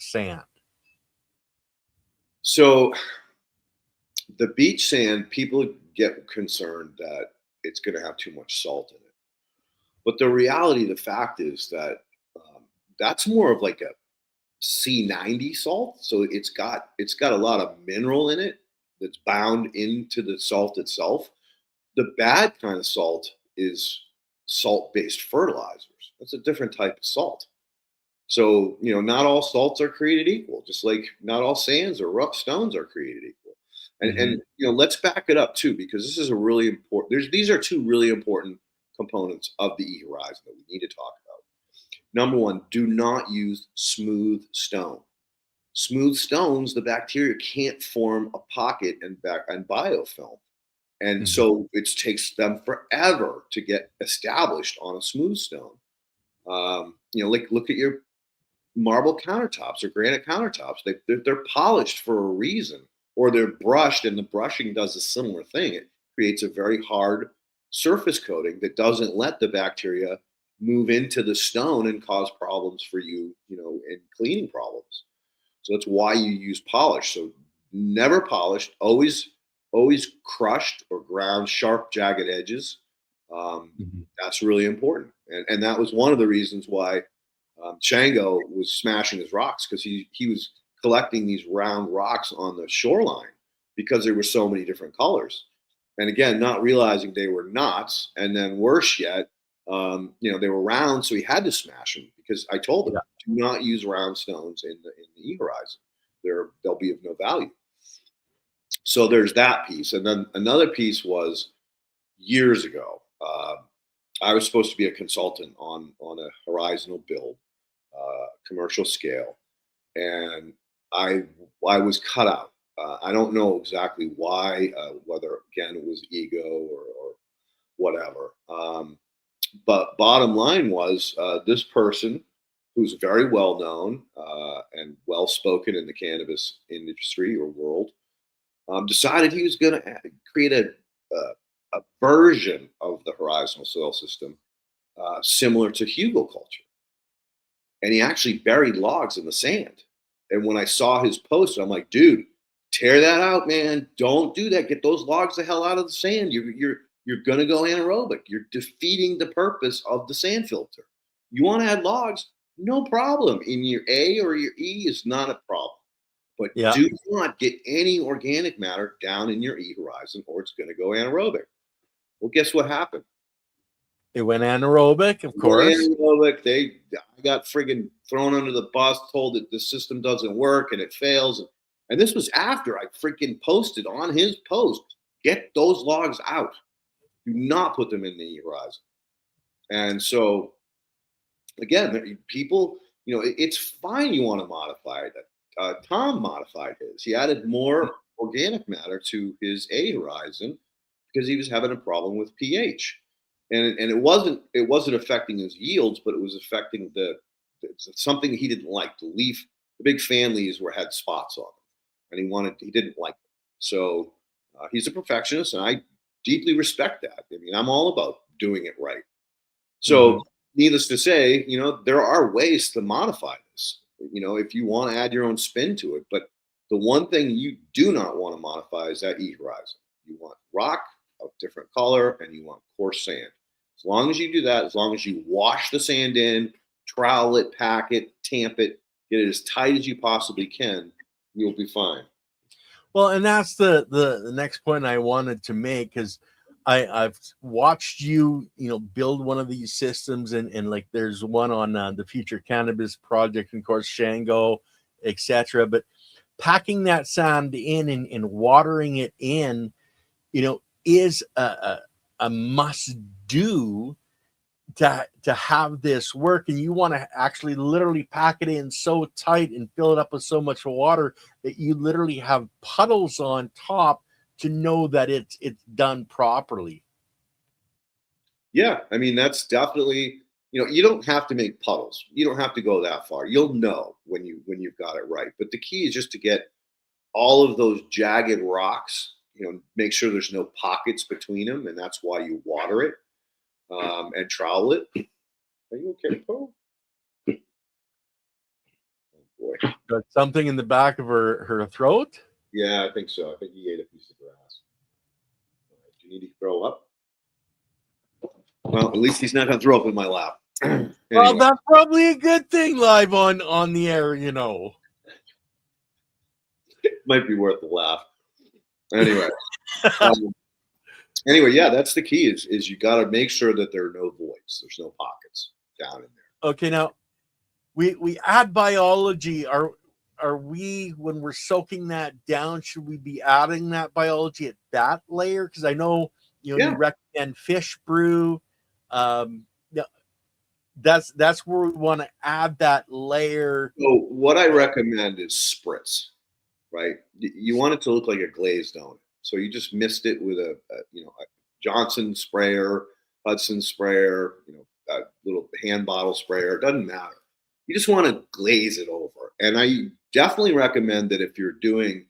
sand? So the beach sand, people get concerned that it's going to have too much salt in it. But the reality, the fact is that that's more of like a C90 salt. So it's got a lot of mineral in it that's bound into the salt itself. The bad kind of salt is salt-based fertilizers. That's a different type of salt. So, not all salts are created equal, just like not all sands or rough stones are created equal. And Hmm. and let's back it up too, because this is a really important. These are two really important components of the E horizon that we need to talk about. Number one, do not use smooth stone. Smooth stones, the bacteria can't form a pocket and biofilm. And Hmm. so it takes them forever to get established on a smooth stone. Like look at your marble countertops or granite countertops. They're polished for a reason, or they're brushed, and the brushing does a similar thing. It creates a very hard surface coating that doesn't let the bacteria move into the stone and cause problems for you, and cleaning problems. So that's why you use polish. So never polished, always crushed or ground, sharp, jagged edges. Um, Hmm. that's really important, and that was one of the reasons why Shango was smashing his rocks, because he was collecting these round rocks on the shoreline because there were so many different colors. And again, not realizing they were knots, and then worse yet, they were round, so he had to smash them because I told him, Yeah. do not use round stones in the E horizon. They'll be of no value. So there's that piece, and then another piece was years ago. I was supposed to be a consultant on a horizontal build, commercial scale, and I was cut out. I don't know exactly why, whether again it was ego or whatever. But bottom line was, this person who's very well known and well spoken in the cannabis industry or world, decided he was going to create a version of the horizontal soil system similar to hugelkultur. And he actually buried logs in the sand. And when I saw his post, I'm like, dude, tear that out, man. Don't do that. Get those logs the hell out of the sand. You're gonna go anaerobic. You're defeating the purpose of the sand filter. You want to add logs? No problem. In your A or your E is not a problem. But Yeah. do not get any organic matter down in your E horizon, or it's going to go anaerobic. Well, guess what happened? It went anaerobic, of Went course. anaerobic. I got friggin' thrown under the bus, told that the system doesn't work and it fails. And this was after I freaking posted on his post, get those logs out. Do not put them in the horizon. And so, again, people, it's fine you want to modify it. Tom modified his. He added more organic matter to his A horizon because he was having a problem with pH, and it wasn't affecting his yields, but it was affecting something he didn't like. The leaf, the big fan leaves had spots on them, and he didn't like them. So he's a perfectionist, and I deeply respect that. I mean, I'm all about doing it right. So, needless to say, there are ways to modify this. If you want to add your own spin to it, but the one thing you do not want to modify is that E horizon. You want rock of different color, and you want coarse sand. As long as you do that, as long as you wash the sand in, trowel it, pack it, tamp it, get it as tight as you possibly can, you'll be fine. Well, and that's the next point I wanted to make, because I've watched you, build one of these systems, and like there's one on the Future Cannabis Project, and of course Shango, etc. But packing that sand in and watering it in, is a must do to have this work. And you want to actually literally pack it in so tight and fill it up with so much water that you literally have puddles on top to know that it's done properly. Yeah, I mean, that's definitely, you don't have to make puddles. You don't have to go that far. You'll know when you've got it right. But the key is just to get all of those jagged rocks, make sure there's no pockets between them, and that's why you water it and trowel it. Are you okay, Paul? Oh boy. Got something in the back of her throat? Yeah, I think so. I think he ate a piece of grass. All right, do you need to throw up? Well, at least he's not going to throw up in my lap. Anyway. Well, that's probably a good thing live on the air, Might be worth a laugh. Anyway. Anyway, yeah, that's the key is you got to make sure that there are no voids. There's no pockets down in there. Okay, now we add biology. Are we, when we're soaking that down, should we be adding that biology at that layer? Because I know you recommend fish brew. That's where we want to add that layer. So what I recommend is spritz, right? You want it to look like a glazed donut. So you just mist it with a Johnson sprayer, Hudson sprayer, a little hand bottle sprayer. It doesn't matter. You just want to glaze it over. And I definitely recommend that if you're doing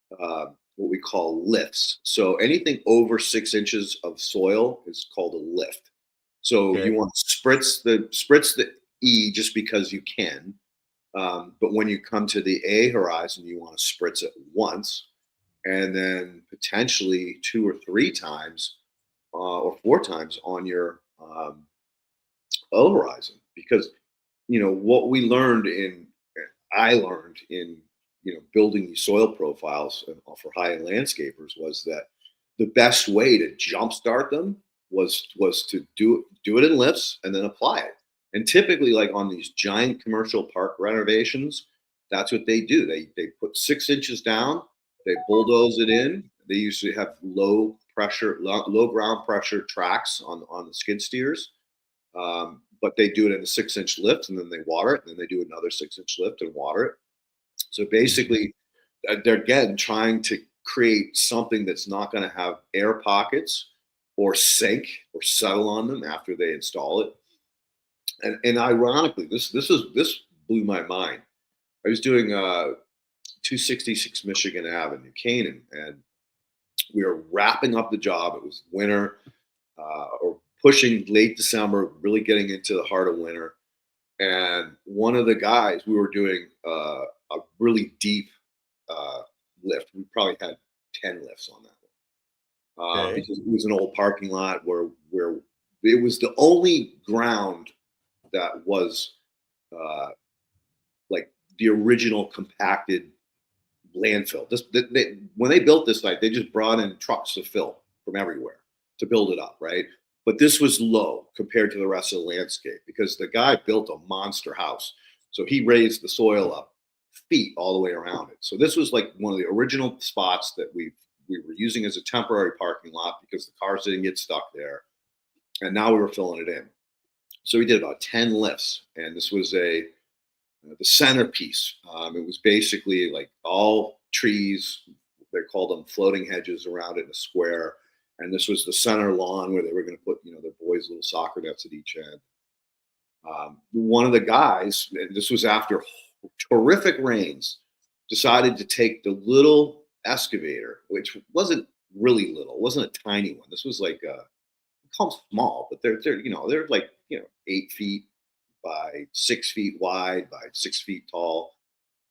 what we call lifts. So anything over 6 inches of soil is called a lift. So you want to spritz the E just because you can. But when you come to the A horizon, you want to spritz it once, and then potentially 2 or 3 times or 4 times on your O horizon. Because what I learned in building these soil profiles for high-end landscapers was that the best way to jumpstart them was to do it in lifts and then apply it. And typically, like on these giant commercial park renovations, that's what they do. They put 6 inches down, they bulldoze it in. They usually have low ground pressure tracks on the skid steers, but they do it in a 6-inch lift, and then they water it, and then they do another 6-inch lift and water it. So basically, they're again trying to create something that's not going to have air pockets or sink or settle on them after they install it. And ironically, this blew my mind. I was doing 266 Michigan Ave, New Canaan, and we were wrapping up the job. It was winter, or pushing late December, really getting into the heart of winter. And one of the guys, we were doing a really deep lift. We probably had 10 lifts on that one. Because it was an old parking lot where it was the only ground that was like the original compacted landfill. When they built this site, they just brought in trucks of fill from everywhere to build it up, right? But this was low compared to the rest of the landscape because the guy built a monster house. So he raised the soil up feet all the way around it. So this was like one of the original spots that we we were using as a temporary parking lot because the cars didn't get stuck there. And now we were filling it in. So we did about 10 lifts, and this was the centerpiece. It was basically like all trees. They called them floating hedges around it in a square. And this was the center lawn where they were going to put, their boys' little soccer nets at each end. One of the guys, and this was after terrific rains, decided to take the little excavator, which wasn't really little, it wasn't a tiny one. This was like call them small, but they're like 8 feet by 6 feet wide by 6 feet tall,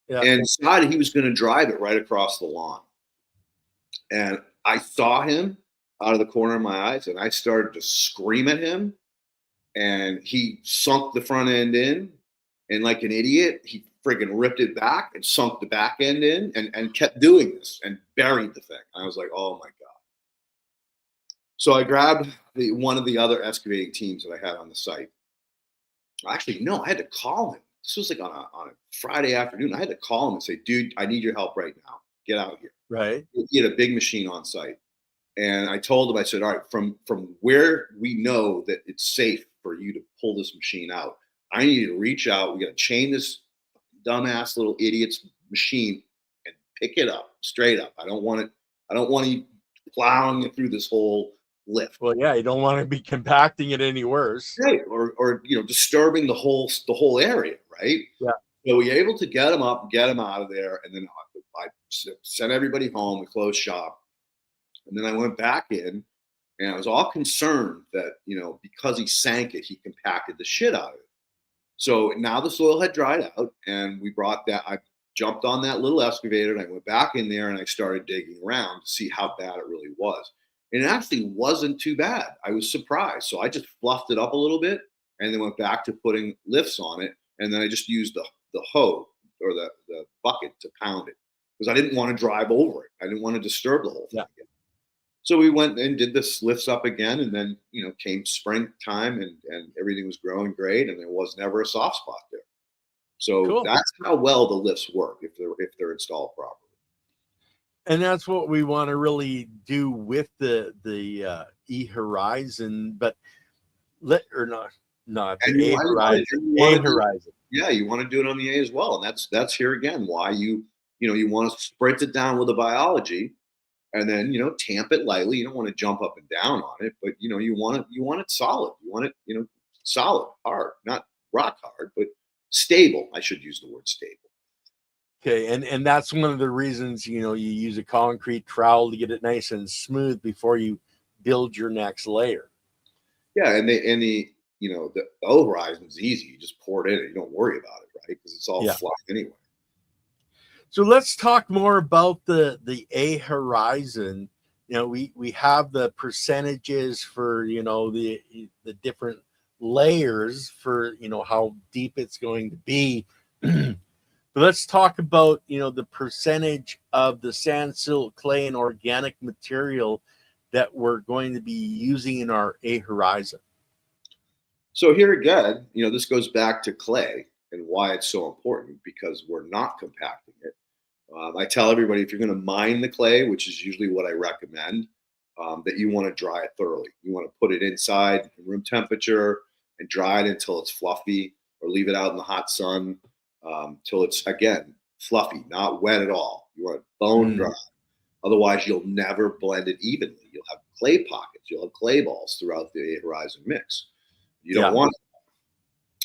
and decided he was going to drive it right across the lawn. And I saw him out of the corner of my eyes, and I started to scream at him, and he sunk the front end in, and like an idiot, he friggin' ripped it back and sunk the back end in, and kept doing this and buried the thing. I was like, oh my God. So I grabbed one of the other excavating teams that I had on the site. Actually, no, I had to call him. This was like on a Friday afternoon. I had to call him and say, dude, I need your help right now. Get out here. Right. He had a big machine on site. And I told him, I said, all right, from where we know that it's safe for you to pull this machine out, I need you to reach out. We got to chain this dumbass little idiot's machine and pick it up straight up. I don't want you plowing it through this whole lift. Well, yeah, you don't want to be compacting it any worse. Right. Or disturbing the whole area, right? Yeah. So we were able to get him up, get him out of there, and then I sent everybody home. We closed shop. And then I went back in, and I was all concerned that, because he sank it, he compacted the shit out of it. So now the soil had dried out, and I jumped on that little excavator, and I went back in there, and I started digging around to see how bad it really was. And it actually wasn't too bad. I was surprised. So I just fluffed it up a little bit, and then went back to putting lifts on it. And then I just used the hoe or the bucket to pound it, because I didn't want to drive over it. I didn't want to disturb the whole thing again. So we went and did the lifts up again, and then came springtime, and everything was growing great, and there was never a soft spot there. So cool. That's how well the lifts work if they're installed properly. And that's what we want to really do with the E-Horizon, but the A-Horizon. Yeah, you want to do it on the A as well, and that's here again why you want to sprint it down with the biology. And then, tamp it lightly. You don't want to jump up and down on it, but you want it solid. You want it, solid, hard, not rock hard, but stable. I should use the word stable. Okay. And that's one of the reasons, you use a concrete trowel to get it nice and smooth before you build your next layer. Yeah. And the Horizon's easy. You just pour it in and you don't worry about it, right? Because it's all flush anyway. So let's talk more about the A-Horizon. We have the percentages for, the different layers for, how deep it's going to be. But let's talk about, the percentage of the sand, silt, clay, and organic material that we're going to be using in our A-Horizon. So here again, this goes back to clay and why it's so important, because we're not compacting it. I tell everybody, if you're going to mine the clay, which is usually what I recommend, that you want to dry it thoroughly. You want to put it inside room temperature and dry it until it's fluffy, or leave it out in the hot sun till it's, again, fluffy, not wet at all. You want it bone dry. Otherwise, you'll never blend it evenly. You'll have clay pockets. You'll have clay balls throughout the Horizon mix. You don't want it.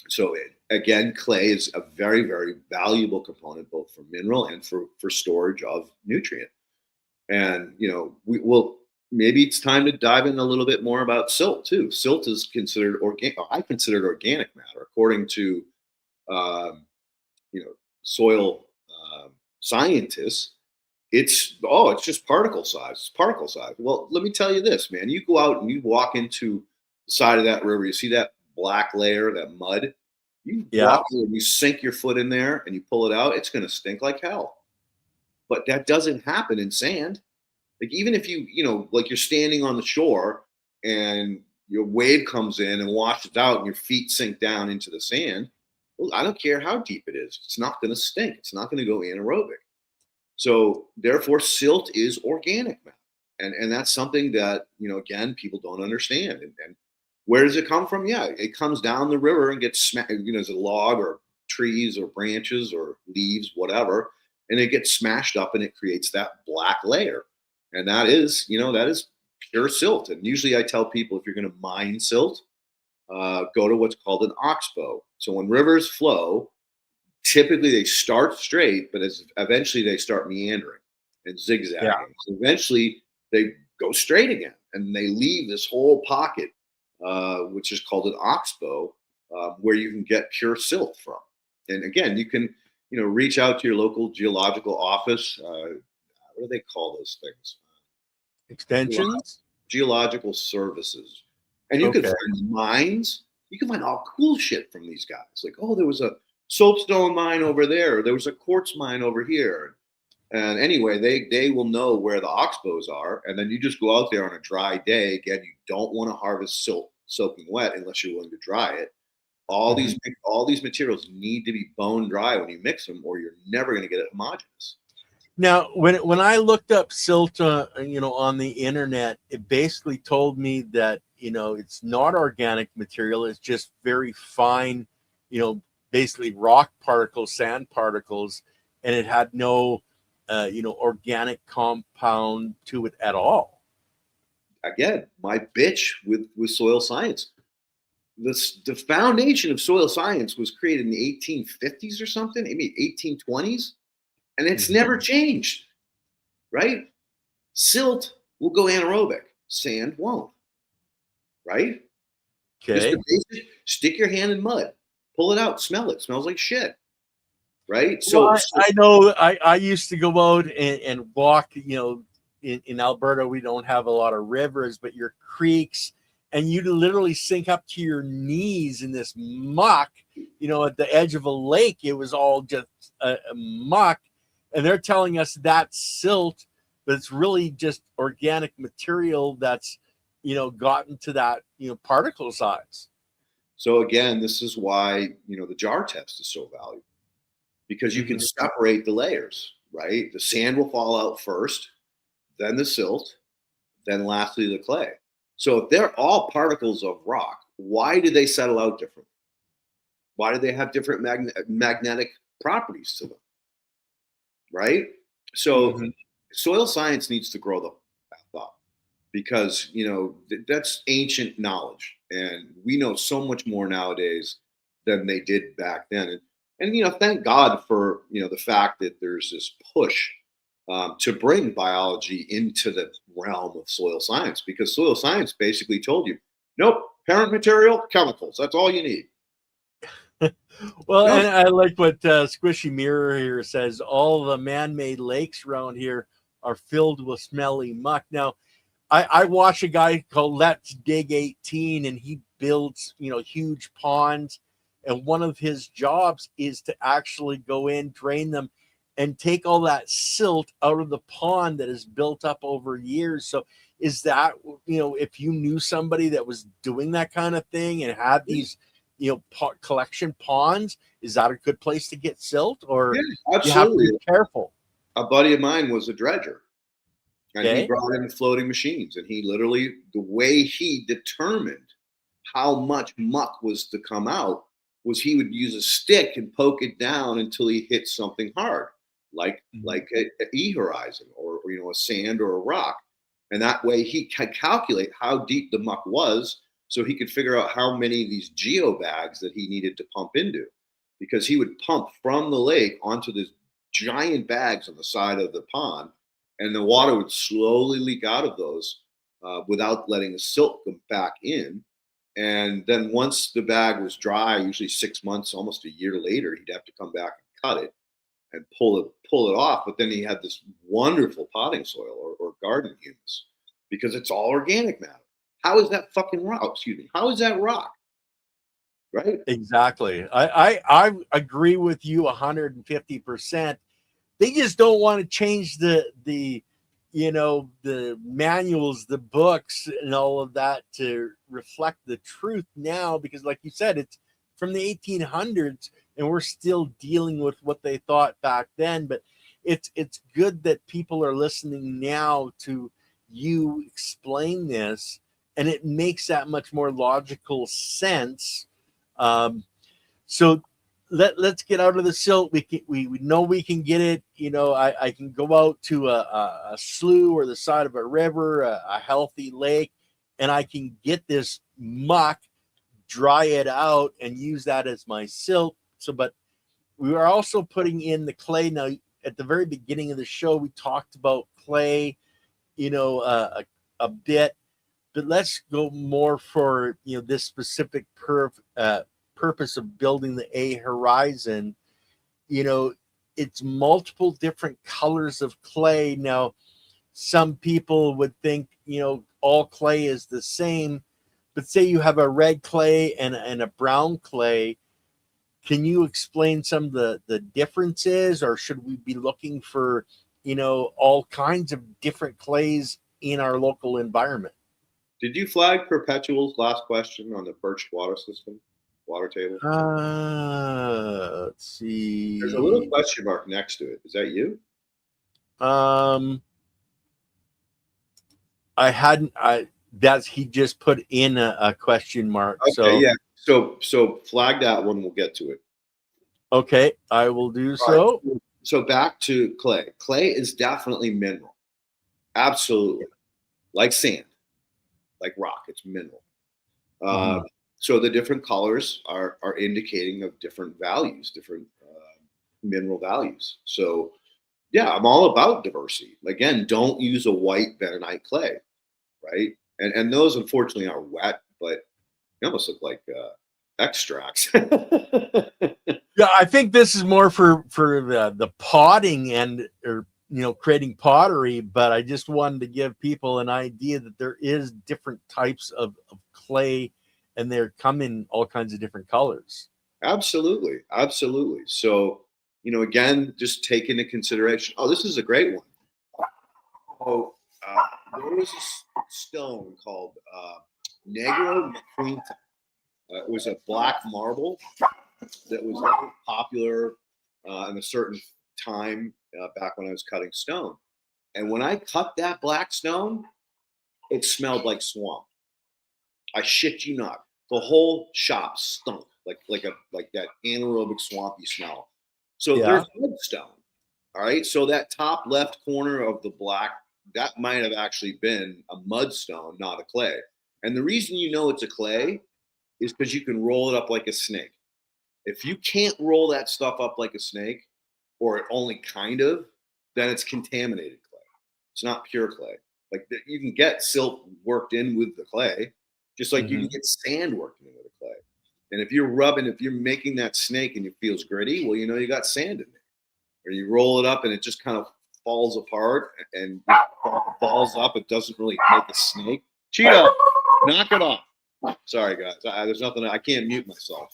So again, clay is a very, very valuable component, both for mineral and for storage of nutrient. And, maybe it's time to dive in a little bit more about silt too. Silt is considered organic. I consider it organic matter, according to, soil scientists. It's just particle size. It's particle size. Well, let me tell you this, man. You go out and you walk into the side of that river. You see that black layer, that mud. You walk and you sink your foot in there and you pull it out. It's going to stink like hell. But that doesn't happen in sand. Like, even if like you're standing on the shore and your wave comes in and washes out and your feet sink down into the sand, well, I don't care how deep it is. It's not going to stink. It's not going to go anaerobic. So therefore, silt is organic matter. And that's something that, again, people don't understand. And where does it come from? Yeah, it comes down the river and gets smacked, as a log or trees or branches or leaves, whatever, and it gets smashed up and it creates that black layer. And that is pure silt. And usually I tell people, if you're going to mine silt, go to what's called an oxbow. So when rivers flow, typically they start straight, but eventually they start meandering and zigzagging. Yeah. So eventually they go straight again, and they leave this whole pocket, which is called an oxbow, where you can get pure silt from. And again, you can, reach out to your local geological office. What do they call those things? Extensions? Geological services. And you can find mines. You can find all cool shit from these guys. Like, oh, there was a soapstone mine over there. Or there was a quartz mine over here. And anyway, they will know where the oxbows are. And then you just go out there on a dry day. Again, you don't want to harvest silt soaking wet unless you're willing to dry it. All these materials need to be bone dry when you mix them, or you're never going to get it homogeneous. Now, when I looked up silt, on the internet, it basically told me that, it's not organic material. It's just very fine, basically rock particles, sand particles, and it had no, organic compound to it at all. Again, my bitch with soil science. The foundation of soil science was created in the 1850s or something, maybe 1820s, and it's never changed, right? Silt will go anaerobic, sand won't, right? Okay. Just the basic, stick your hand in mud, pull it out, smell it. Smells like shit, right? Well, I know I used to go out and walk, in Alberta, we don't have a lot of rivers, but your creeks, and you literally sink up to your knees in this muck, at the edge of a lake. It was all just a muck. And they're telling us that's silt, but it's really just organic material that's, gotten to that, particle size. So again, this is why, the jar test is so valuable, because you can separate the layers, right? The sand will fall out first, then the silt, then lastly the clay. So if they're all particles of rock, why do they settle out differently? Why do they have different magnetic properties to them? Right? So soil science needs to grow the path up, because, that's ancient knowledge. And we know so much more nowadays than they did back then. And thank God for, the fact that there's this push to bring biology into the realm of soil science, because soil science basically told you, nope, parent material, chemicals, that's all you need. Well, and I like what Squishy Mirror here says. All the man-made lakes around here are filled with smelly muck. Now, I watch a guy called Let's Dig 18, and he builds, huge ponds. And one of his jobs is to actually go in, drain them, and take all that silt out of the pond that is built up over years. So is that, if you knew somebody that was doing that kind of thing and had these, collection ponds, is that a good place to get silt? Or absolutely. You have to be careful? A buddy of mine was a dredger, and Okay. he brought in floating machines, and he literally, the way he determined how much muck was to come out was he would use a stick and poke it down until he hit something hard, like a E-horizon or a sand or a rock. And that way he could calculate how deep the muck was, so he could figure out how many of these geobags that he needed to pump into, because he would pump from the lake onto these giant bags on the side of the pond, and the water would slowly leak out of those without letting the silt come back in. And then once the bag was dry, usually 6 months, almost a year later, he'd have to come back and cut it and pull it off. But then he had this wonderful potting soil or garden humus, because it's all organic matter. How is that fucking rock? Excuse me. How is that rock? Right? Exactly. I agree with you 150%. They just don't want to change the manuals, the books, and all of that to reflect the truth now, because like you said, it's from the 1800s and we're still dealing with what they thought back then. But it's good that people are listening now to you explain this, and it makes that much more logical sense. So let's get out of the silt. We know we can get it. I can go out to a slough or the side of a river, a healthy lake, and I can get this muck, dry it out, and use that as my silt. But we are also putting in the clay. Now, at the very beginning of the show, we talked about clay, a bit, but let's go more for this specific purpose of building the A Horizon. It's multiple different colors of clay. Now, some people would think all clay is the same, but say you have a red clay and a brown clay. Can you explain some of the differences, or should we be looking for all kinds of different clays in our local environment? Did you flag Perpetual's last question on the perched water system, water table? Let's see. There's a little question mark next to it. Is that you? That's he just put in a question mark. Okay, so yeah. So flag that one. We'll get to it. Okay, I will do so. Right. So back to clay. Clay is definitely mineral. Absolutely. Like sand, like rock, it's mineral. So the different colors are indicating of different values, different mineral values. So yeah, I'm all about diversity. Again, don't use a white bentonite clay, right? And those unfortunately are wet, but they almost look like extracts. Yeah, I think this is more for the potting and creating pottery, but I just wanted to give people an idea that there is different types of clay, and they come in all kinds of different colors. Absolutely. So, again, just take into consideration. Oh, this is a great one. Oh, there was a stone called Negro McQueen. It was a black marble that was very popular in a certain time back when I was cutting stone. And when I cut that black stone, it smelled like swamp. I shit you not. The whole shop stunk like that anaerobic swampy smell. So there's mudstone. All right. So that top left corner of the black, that might have actually been a mudstone, not a clay. And the reason you know it's a clay is because you can roll it up like a snake. If you can't roll that stuff up like a snake, or only kind of, then it's contaminated clay. It's not pure clay. Like you can get silt worked in with the clay, just like you can get sand worked in with the clay. And if you're making that snake and it feels gritty, well, you got sand in there. Or you roll it up and it just kind of falls apart and falls up. It doesn't really make a snake. Cheetah, knock it off. Sorry, guys. There's nothing. I can't mute myself.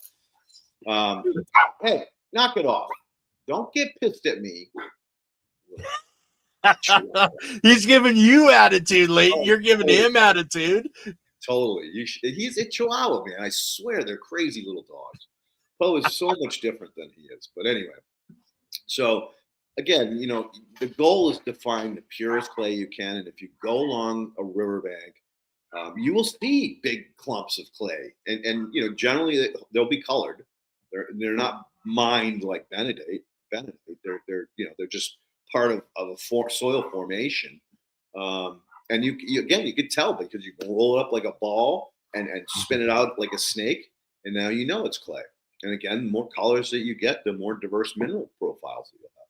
Hey, knock it off. Don't get pissed at me. He's giving you attitude, Leighton. You're giving him attitude. Totally. He's a Chihuahua, man. I swear they're crazy little dogs. Poe is so much different than he is. But anyway, so again, the goal is to find the purest clay you can. And if you go along a riverbank, you will see big clumps of clay. And generally they'll be colored. They're not mined like bentonite. They're just part of a soil formation. And you could tell because you can roll it up like a ball and spin it out like a snake, and now it's clay. And again, the more colors that you get, the more diverse mineral profiles that you'll have.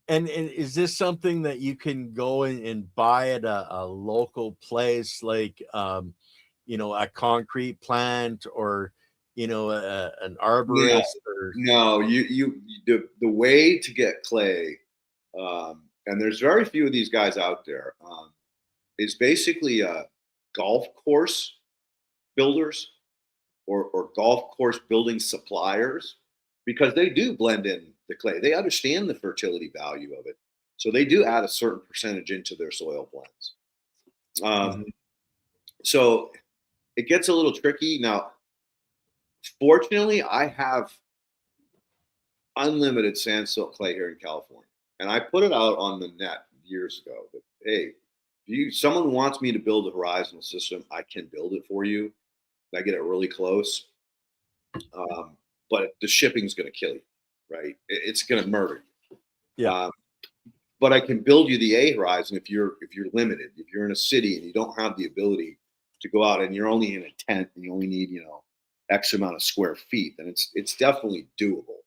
And is this something that you can go and buy at a local place, like a concrete plant, or an arborist? No, the way to get clay, and there's very few of these guys out there, is basically golf course builders or golf course building suppliers, because they do blend in the clay. They understand the fertility value of it. So they do add a certain percentage into their soil blends. So it gets a little tricky. Now, fortunately, I have unlimited sand silt clay here in California. And I put it out on the net years ago that, hey, someone wants me to build a horizontal system, I can build it for you. I get it really close, but the shipping's going to kill you, right? It's going to murder you. Yeah. But I can build you the A horizon if you're limited. If you're in a city and you don't have the ability to go out and you're only in a tent and you only need X amount of square feet, then it's definitely doable.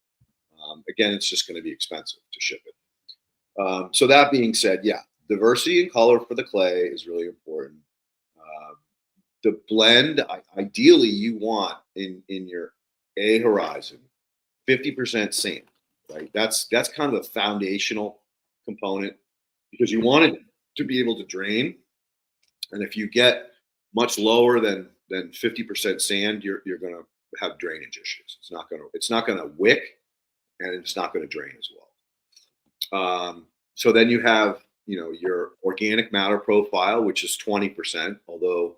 Again, it's just going to be expensive to ship it. So that being said, yeah, diversity in color for the clay is really important. The blend, ideally, you want in your A horizon 50% sand, right? That's kind of a foundational component because you want it to be able to drain. And if you get much lower than 50% sand, you're going to have drainage issues. It's not going to wick, and it's not going to drain as well. So then you have your organic matter profile, which is 20%. Although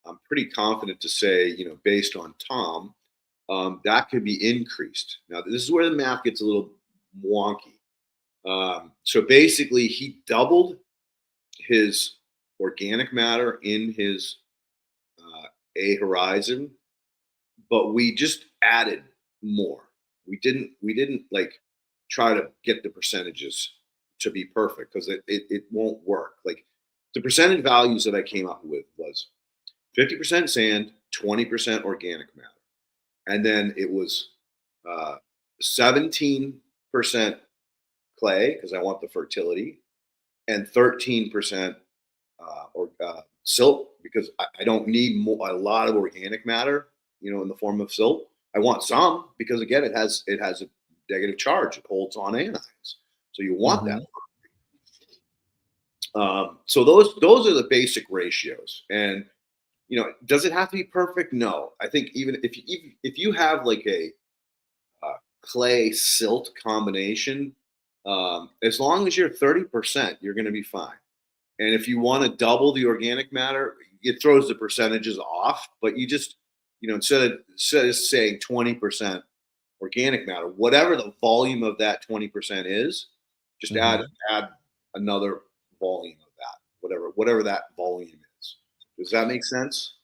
I'm pretty confident to say, based on Tom, that could be increased. Now, this is where the math gets a little wonky. So basically, he doubled his organic matter in his A horizon, but we just added more. We didn't like try to get the percentages to be perfect because it won't work. Like the percentage values that I came up with was 50% sand, 20% organic matter. And then it was 17% clay because I want the fertility, and 13% silt because I don't need a lot of organic matter, in the form of silt. I want some because again, it has a negative charge. It holds on anions, so you want that. So those are the basic ratios, and does it have to be perfect? No. I think even if you have like a clay silt combination, as long as you're 30%, you're going to be fine. And if you want to double the organic matter, it throws the percentages off. But you just instead of saying 20% organic matter, whatever the volume of that 20% is, just add another volume of that, whatever that volume is. Does that make sense?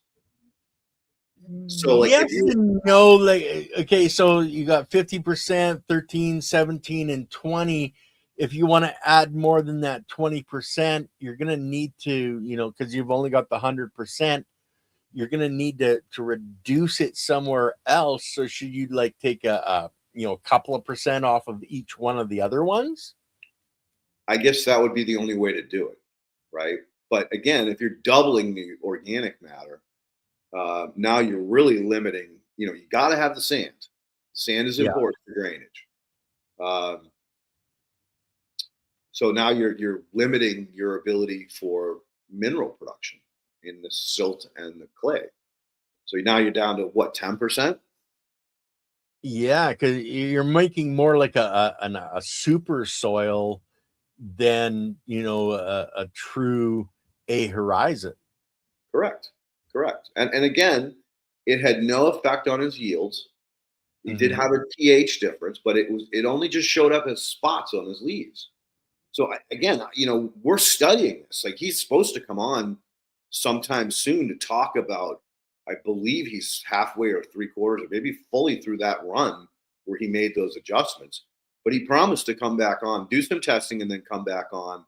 So like yes and no. Like, okay, so you got 50%, 13, 17, and 20. If you want to add more than that 20%, you're going to need to, because you've only got the 100%, you're going to need to reduce it somewhere else. So should you like take a couple of percent off of each one of the other ones? I guess that would be the only way to do it, right? But again, if you're doubling the organic matter, now you're really limiting. You got to have the sand. Sand is important for drainage. So now you're limiting your ability for mineral production in the silt and the clay. So now you're down to what, 10%? Yeah, because you're making more like a super soil than a true A horizon. Correct. And again, it had no effect on his yields. He did have a pH difference, but it only just showed up as spots on his leaves. So again, we're studying this. Like he's supposed to come on sometime soon to talk about. I believe he's halfway or 3/4 or maybe fully through that run where he made those adjustments. But he promised to come back on, do some testing, and then come back on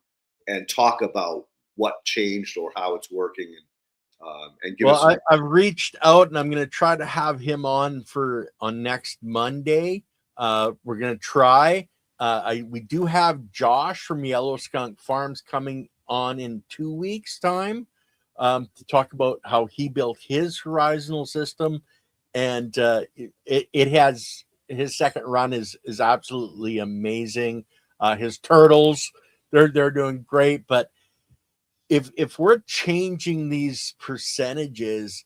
and talk about what changed or how it's working and give us. I've reached out and I'm going to try to have him on next Monday. We're going to try. We do have Josh from Yellow Skunk Farms coming on in 2 weeks' time to talk about how he built his horizontal system, and it has his second run is absolutely amazing. His turtles, they're doing great, but if we're changing these percentages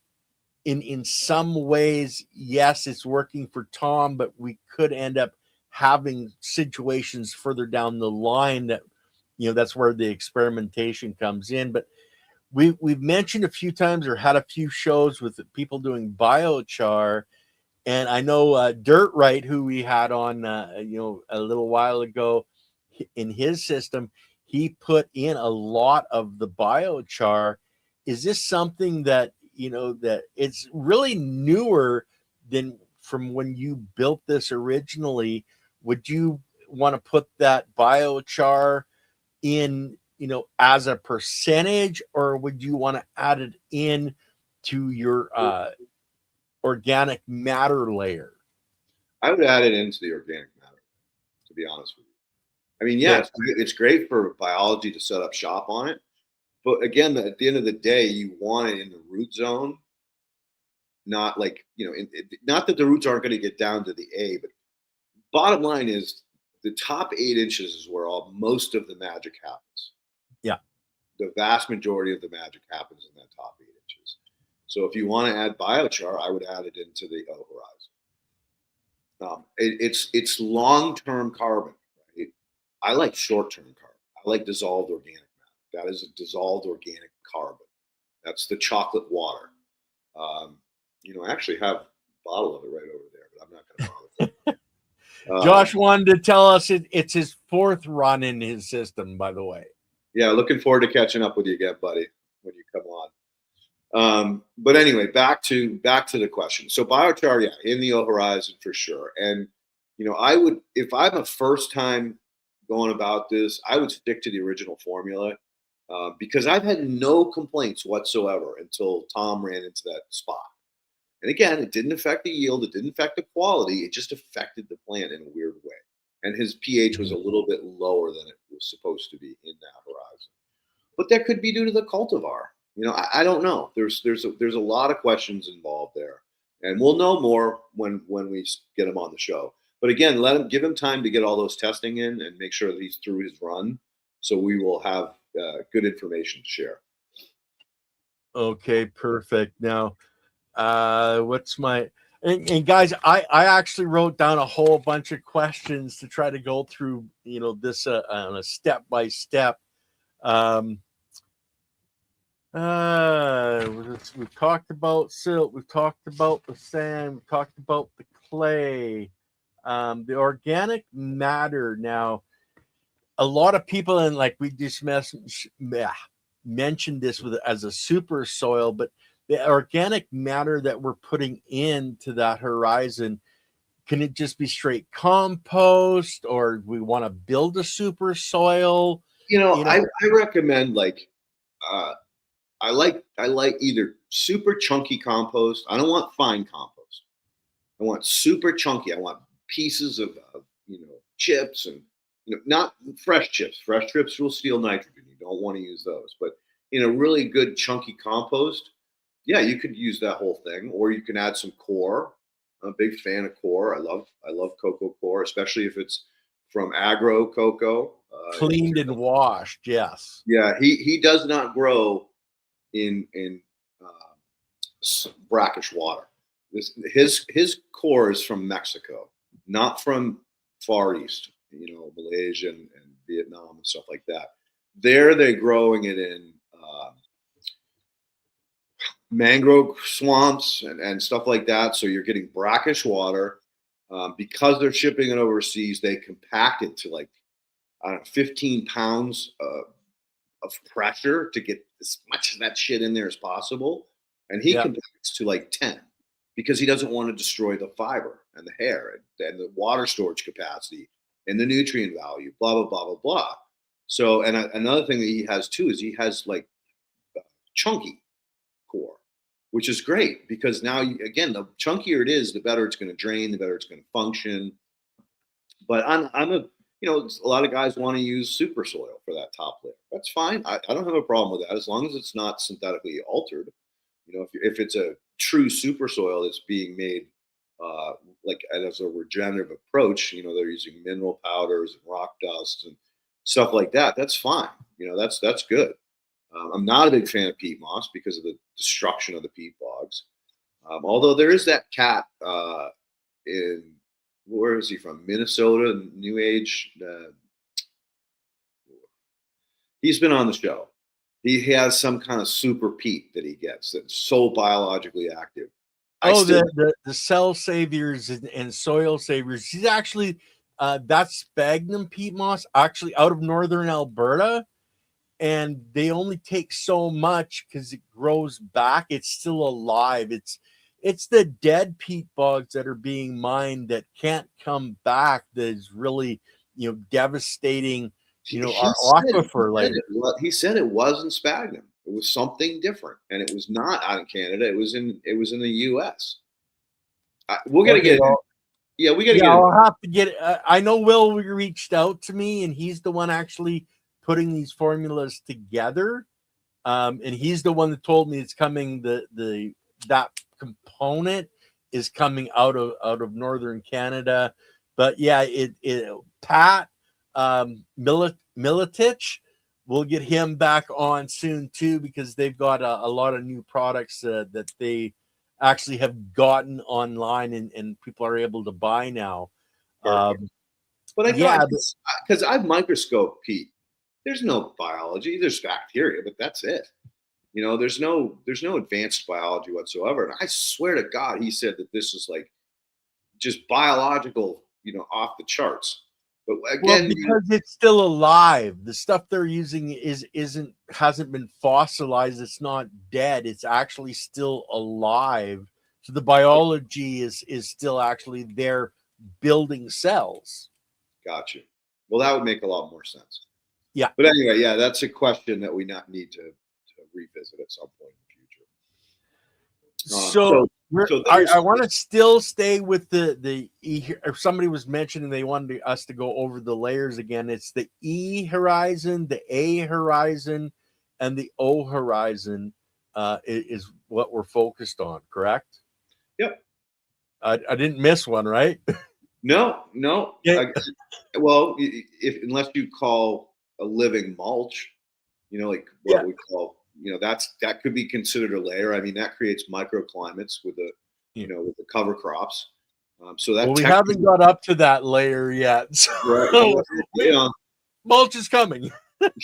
in some ways, yes, it's working for Tom, but we could end up having situations further down the line that that's where the experimentation comes in. But we've mentioned a few times or had a few shows with people doing biochar, and I know Dirt Right, who we had on a little while ago in his system, he put in a lot of the biochar. Is this something that, that it's really newer than from when you built this originally? Would you want to put that biochar in, as a percentage, or would you want to add it in to your organic matter layer? I would add it into the organic matter, to be honest with you. I mean, yeah, it's great for biology to set up shop on it. But again, at the end of the day, you want it in the root zone, not like, not that the roots aren't going to get down to the A, but bottom line is the top 8 inches is where most of the magic happens. Yeah. The vast majority of the magic happens in that top 8 inches. So if you want to add biochar, I would add it into the Horizon. It's long-term carbon, right? I like short-term carbon. I like dissolved organic matter. That is a dissolved organic carbon. That's the chocolate water. I actually have a bottle of it right over there, but I'm not going to bother. Josh wanted to tell us it's his 4th run in his system, by the way. Yeah, looking forward to catching up with you again, buddy, when you come on. But anyway, back to the question. So biochar, yeah, in the Horizon for sure. And I would, if I'm a first time going about this, I would stick to the original formula because I've had no complaints whatsoever until Tom ran into that spot. And again, it didn't affect the yield, it didn't affect the quality, it just affected the plant in a weird way. And his pH was a little bit lower than it was supposed to be in that Horizon. But that could be due to the cultivar. I don't know. There's a lot of questions involved there, and we'll know more when we get him on the show. But again, give him time to get all those testing in and make sure that he's through his run. So we will have good information to share. Okay, perfect. Now, what's my and guys, I actually wrote down a whole bunch of questions to try to go through, this on a step by step. We've talked about silt, we've talked about the sand, we've talked about the clay, the organic matter. Now, a lot of people, and like we just mentioned this as a super soil, but the organic matter that we're putting into that Horizon, can it just be straight compost, or we want to build a super soil? I recommend I like either super chunky compost. I don't want fine compost. I want super chunky. I want pieces of chips and not fresh chips. Fresh chips will steal nitrogen. You don't want to use those. But really good chunky compost, yeah, you could use that whole thing, or you can add some core. I'm a big fan of core. I love cocoa core, especially if it's from agro cocoa. Cleaned and washed, yes. Yeah, he does not grow in brackish water. His core is from Mexico, not from Far East, Malaysia and Vietnam and stuff like that. There they're growing it in mangrove swamps and stuff like that. So you're getting brackish water. Because they're shipping it overseas, they compact it to 15 pounds of pressure to get as much of that shit in there as possible. And he compacts to 10 because he doesn't want to destroy the fiber and the hair and the water storage capacity and the nutrient value, blah, blah, blah, blah, blah. So, and another thing that he has too is he has chunky core, which is great because now, again, the chunkier it is, the better it's going to drain, the better it's going to function. But a lot of guys want to use super soil for that top layer. That's fine. I don't have a problem with that as long as it's not synthetically altered. If it's a true super soil that's being made as a regenerative approach, they're using mineral powders and rock dust and stuff like that. That's fine. That's good. I'm not a big fan of peat moss because of the destruction of the peat bogs. Although there is that cat where is he from? Minnesota, New Age. He's been on the show. He has some kind of super peat that he gets that's so biologically active. The cell saviors and soil saviors. He's actually that's sphagnum peat moss, actually out of northern Alberta. and they only take so much because it grows back. It's still alive. It's the dead peat bogs that are being mined that can't come back. That is really, devastating. Our aquifer. He said it wasn't sphagnum. It was something different, and it was not out in Canada. It was in the U.S. We're gonna get. Yeah, we gotta get. I'll have to get. I know Will reached out to me, and he's the one actually putting these formulas together. And he's the one that told me it's coming. That component is coming out of northern Canada. But yeah, Pat Militich, we'll get him back on soon too, because they've got a lot of new products that they actually have gotten online and people are able to buy now. But I thought, because I've microscoped peat, there's no biology. There's bacteria, but that's it. There's no advanced biology whatsoever. And I swear to God, he said that this is like just biological, off the charts. But again, because it's still alive. The stuff they're using hasn't been fossilized. It's not dead. It's actually still alive. So the biology is still actually there, building cells. Gotcha. Well, that would make a lot more sense. Yeah. But anyway, yeah, that's a question that we not need to revisit at some point in the future. So I want to still stay with the E. If somebody was mentioning they wanted us to go over the layers again, it's the E horizon, the A horizon, and the O horizon is what we're focused on, correct? Yep. I didn't miss one, right? No. Yeah. Well, unless you call a living mulch, like what we call, that could be considered a layer. I mean, that creates microclimates with the cover crops. So that we haven't got up to that layer yet. So right. Mulch is coming.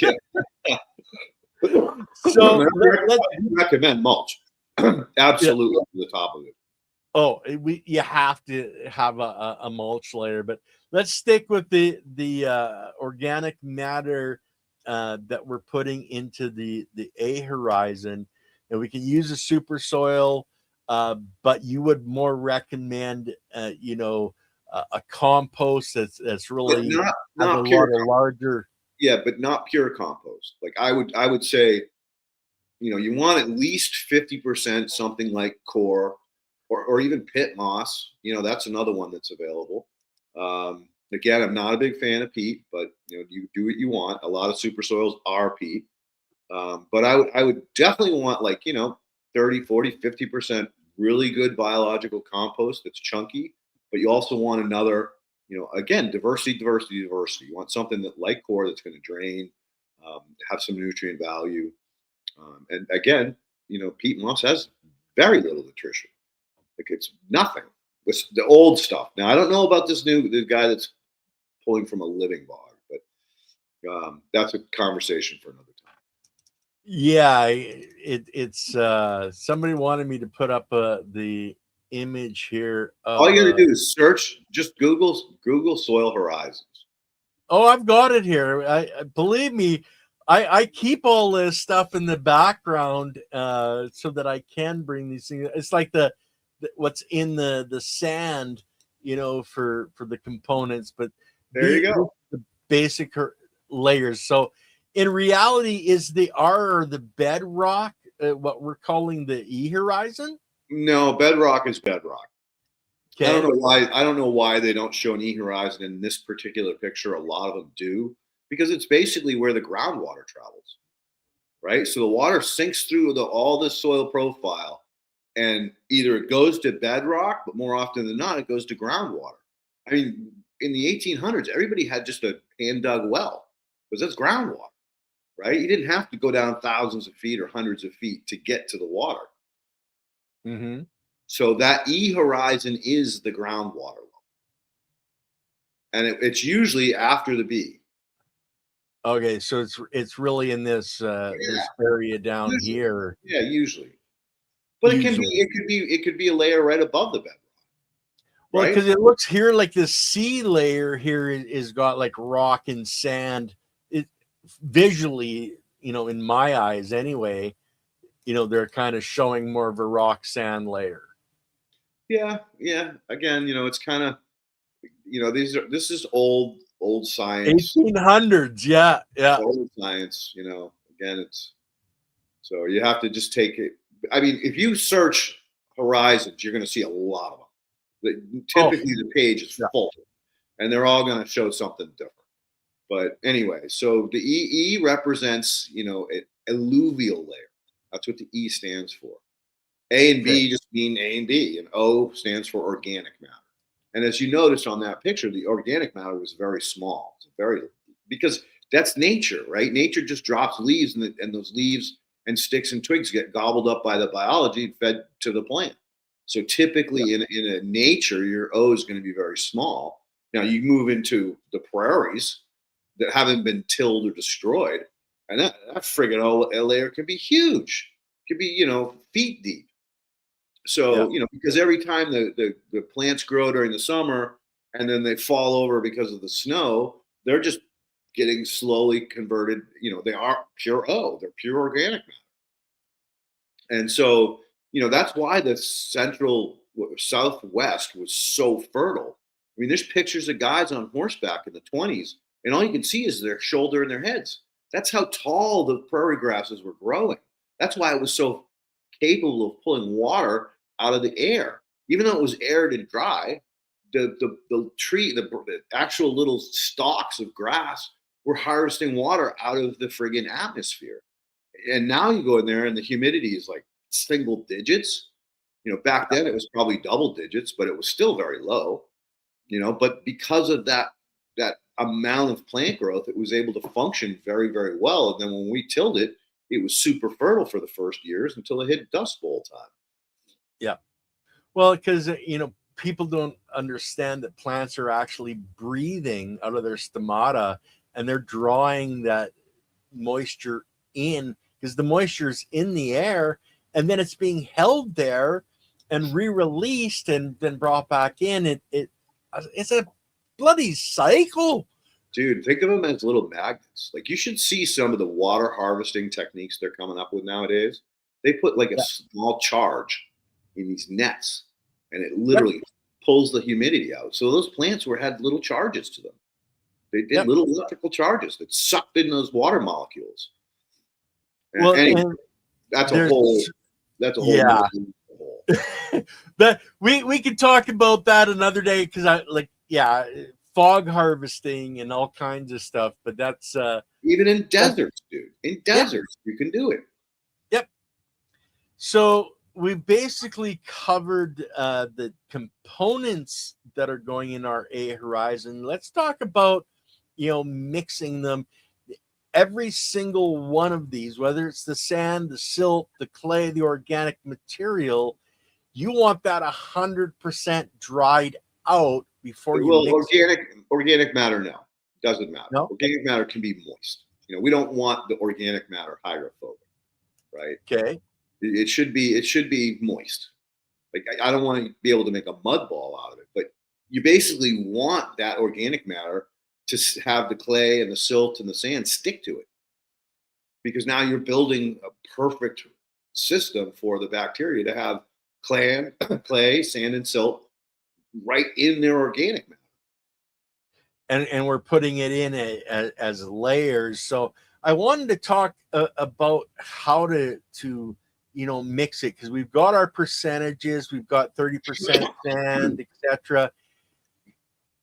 Yeah. So let's recommend mulch. Absolutely to the top of it. Oh, you have to have a mulch layer, but let's stick with the organic matter that we're putting into the A horizon, and we can use a super soil, but you would more recommend a compost that's really not a pure lot of larger. Yeah, but not pure compost. Like I would say, you want at least 50% something like core. Or even pit moss, that's another one that's available. Again, I'm not a big fan of peat, but you do what you want. A lot of super soils are peat, but I would definitely want 30, 40, 50% really good biological compost that's chunky. But you also want another, again, diversity. You want something that like core that's going to drain, have some nutrient value, and again, peat moss has very little nutrition. Like it's nothing. It's the old stuff. Now I don't know about the guy that's pulling from a living bog, but that's a conversation for another time. Yeah, it's somebody wanted me to put up the image here. All you got to do is search. Just Google soil horizons. Oh, I've got it here. I believe me. I keep all this stuff in the background so that I can bring these things. It's like what's in the sand, for the components, but there you go. The basic layers. So in reality, is the bedrock what we're calling the E horizon? No, bedrock is bedrock. Okay. I don't know why they don't show an E horizon in this particular picture. A lot of them do, because it's basically where the groundwater travels, right? So the water sinks through all the soil profile, and either it goes to bedrock, but more often than not, it goes to groundwater. I mean, in the 1800s, everybody had just a hand-dug well, because that's groundwater, right? You didn't have to go down thousands of feet or hundreds of feet to get to the water. Mm-hmm. So that E horizon is the groundwater level. And it's usually after the B. Okay, so it's really in this area down here. Yeah, usually. But it could be a layer right above the bedrock. Well, because it looks here like the C layer here is got like rock and sand. It visually in my eyes anyway, they're kind of showing more of a rock sand layer. Yeah, yeah. Again, it's kind of, this is old science. 1800s, yeah, It's yeah. old science. Again, it's so you have to just take it. I mean, if you search horizons, you're going to see a lot of them. Oh, Typically, the page is yeah. full, and they're all going to show something different. But anyway, so the E represents, an alluvial layer. That's what the E stands for. A and Okay. B just mean A and B, and O stands for organic matter. And as you noticed on that picture, the organic matter was very small. It's very, because that's nature, right? Nature just drops leaves, and those leaves and sticks and twigs get gobbled up by the biology and fed to the plant. So Yeah. typically in a nature, your O is going to be very small. Now you move into the prairies that haven't been tilled or destroyed, and that friggin' O layer can be huge. It can be, feet deep. Yeah. So, because every time the plants grow during the summer and then they fall over because of the snow, they're just getting slowly converted. They are pure O, they're pure organic matter. And so, that's why the central southwest was so fertile. I mean, there's pictures of guys on horseback in the 20s, and all you can see is their shoulder and their heads. That's how tall the prairie grasses were growing. That's why it was so capable of pulling water out of the air. Even though it was arid and dry, the tree, the actual little stalks of grass were harvesting water out of the friggin' atmosphere. And now you go in there and the humidity is like single digits. Back then it was probably double digits, but it was still very low. But because of that amount of plant growth, it was able to function very, very well. And then when we tilled it, it was super fertile for the first years until it hit dust bowl time. Yeah. Well, because people don't understand that plants are actually breathing out of their stomata, and they're drawing that moisture in, because the moisture is in the air, and then it's being held there and re-released and then brought back in. It's a bloody cycle. Dude, think of them as little magnets. Like, you should see some of the water harvesting techniques they're coming up with nowadays. They put like a Yeah. small charge in these nets, and it Yep. literally pulls the humidity out. So those plants had little charges to them. They did Yep. little electrical charges that sucked in those water molecules. Well, Anyway, and that's a there's whole yeah. hole. But we could talk about that another day, because fog harvesting and all kinds of stuff. But that's Even in deserts, dude. In yeah. deserts, you can do it. Yep. So we basically covered the components that are going in our A horizon. Let's talk about mixing them. Every single one of these, whether it's the sand, the silt, the clay, the organic material, you want that 100% dried out before you Well, mix organic matter, no, doesn't matter. it. No? Organic matter can be moist. We don't want the organic matter hydrophobic, right? Okay. It should be moist. Like, I don't want to be able to make a mud ball out of it, but you basically want that organic matter to have the clay and the silt and the sand stick to it, because now you're building a perfect system for the bacteria to have clay, sand, and silt right in their organic matter. And we're putting it in as layers. So I wanted to talk about how to mix it, because we've got our percentages. We've got 30% sand, etc.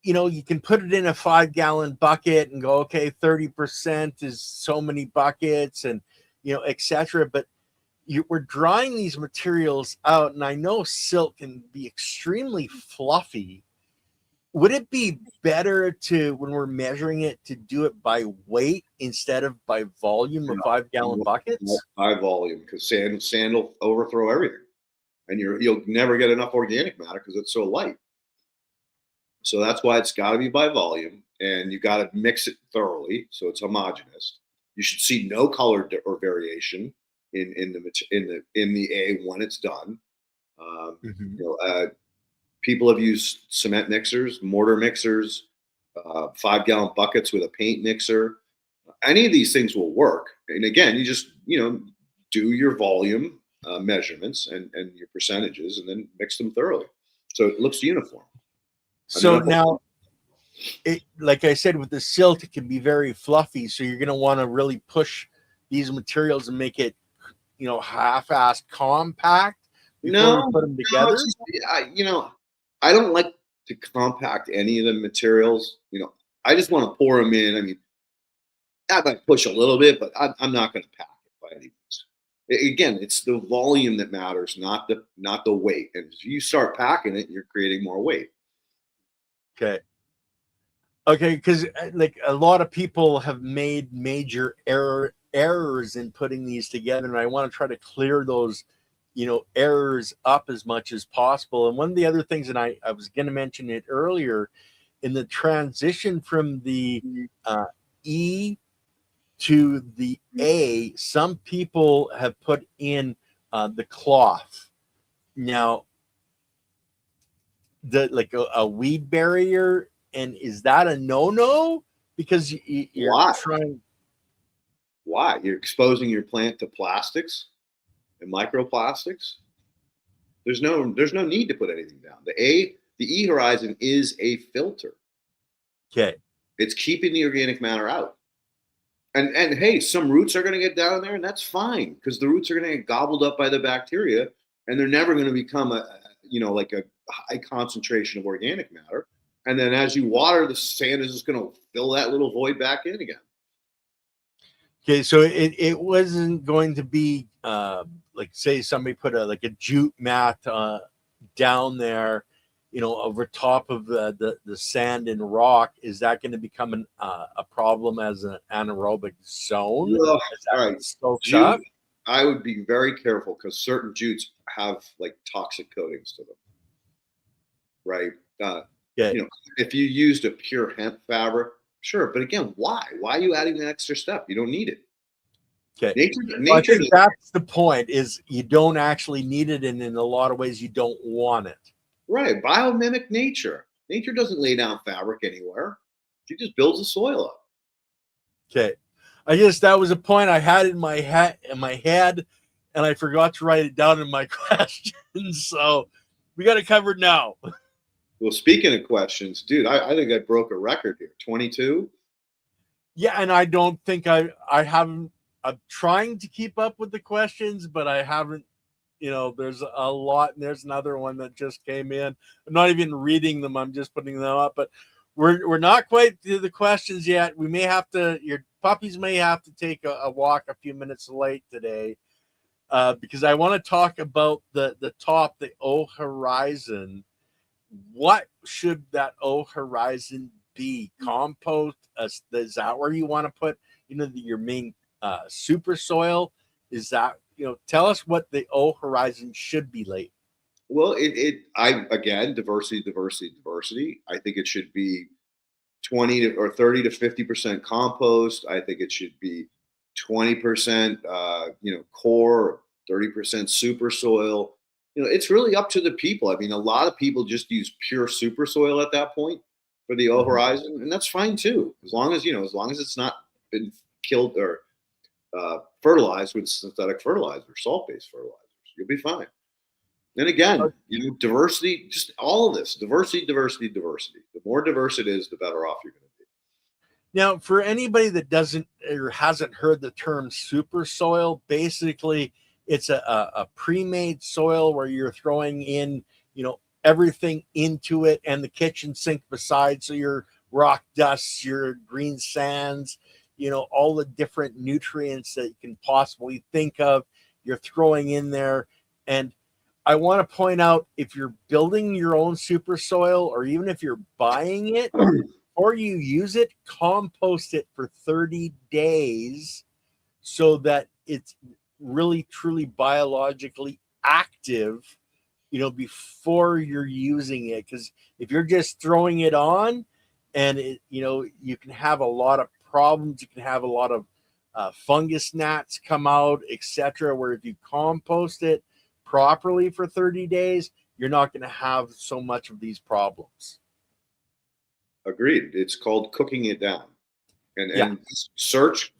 You can put it in a 5-gallon bucket and go, okay, 30% is so many buckets, and etc. But we're drying these materials out, and I know silk can be extremely fluffy. Would it be better to, when we're measuring it, to do it by weight instead of by volume of 5-gallon buckets? High volume, because sand will overthrow everything, and you'll never get enough organic matter because it's so light. So that's why it's got to be by volume, and you got to mix it thoroughly so it's homogeneous. You should see no color or variation in the A when it's done. People have used cement mixers, mortar mixers, 5-gallon buckets with a paint mixer. any of these things will work. And again, you just, do your volume measurements and your percentages, and then mix them thoroughly so it looks uniform. So now, like I said, with the silt, it can be very fluffy. So you're going to want to really push these materials and make it, half-assed compact before we put them together. I don't like to compact any of the materials. I just want to pour them in. I mean, I might push a little bit, but I'm not going to pack it by any means. Again, it's the volume that matters, not the weight. And if you start packing it, you're creating more weight. Okay, because like a lot of people have made major errors in putting these together, and I want to try to clear those, errors up as much as possible. And one of the other things, and I was going to mention it earlier, in the transition from the E to the A, some people have put in the cloth. Now, like a weed barrier, and is that a no-no? Because you're trying. Why? You're exposing your plant to plastics and microplastics. There's no need to put anything down. The E horizon is a filter. Okay. It's keeping the organic matter out. And hey, some roots are going to get down there, and that's fine, because the roots are going to get gobbled up by the bacteria, and they're never going to become like a high concentration of organic matter. And then as you water, the sand is just going to fill that little void back in again. Okay, so it wasn't going to be like, say somebody put a jute mat down there, over top of the sand and rock. Is that going to become a problem as an anaerobic zone? Well, all right. Up? I would be very careful, because certain jutes have like toxic coatings to them. Right. If you used a pure hemp fabric, sure. But again, why? Why are you adding that extra step? You don't need it. Okay. Nature I think that's the point, is you don't actually need it, and in a lot of ways you don't want it. Right. Biomimic nature. Nature doesn't lay down fabric anywhere. She just builds the soil up. Okay. That was a point I had in my head, and I forgot to write it down in my questions. So we got it covered now. Well, speaking of questions, dude, I think I broke a record here. 22. Yeah, and I don't think I haven't. I'm trying to keep up with the questions, but I haven't. There's a lot, and there's another one that just came in. I'm not even reading them. I'm just putting them up, but we're not quite to the questions yet. We may have to. Your puppies may have to take a walk a few minutes late today, because I want to talk about the top, the O horizon. What should that O horizon be? Compost? Is that where you want to put, your main super soil? Is that, tell us what the O horizon should be, Leighton. Well, again, diversity. I think it should be 20 or 30 to 50% compost. I think it should be 20%, core, 30% super soil. It's really up to the people. I mean, a lot of people just use pure super soil at that point for the O horizon, and that's fine too, as long as it's not been killed or fertilized with synthetic fertilizer, salt-based fertilizers. You'll be fine. And again, diversity, just all of this, diversity. The more diverse it is, the better off you're going to be. Now, for anybody that doesn't or hasn't heard the term super soil, basically it's a pre-made soil where you're throwing in, everything into it, and the kitchen sink beside. So your rock dusts, your green sands, all the different nutrients that you can possibly think of, you're throwing in there. And I want to point out, if you're building your own super soil, or even if you're buying it, or you use it, compost it for 30 days so that it's really truly biologically active, before you're using it. Because if you're just throwing it on, and you can have a lot of problems. You can have a lot of fungus gnats come out, etc. Where if you compost it properly for 30 days, you're not going to have so much of these problems. Agreed. It's called cooking it down. and search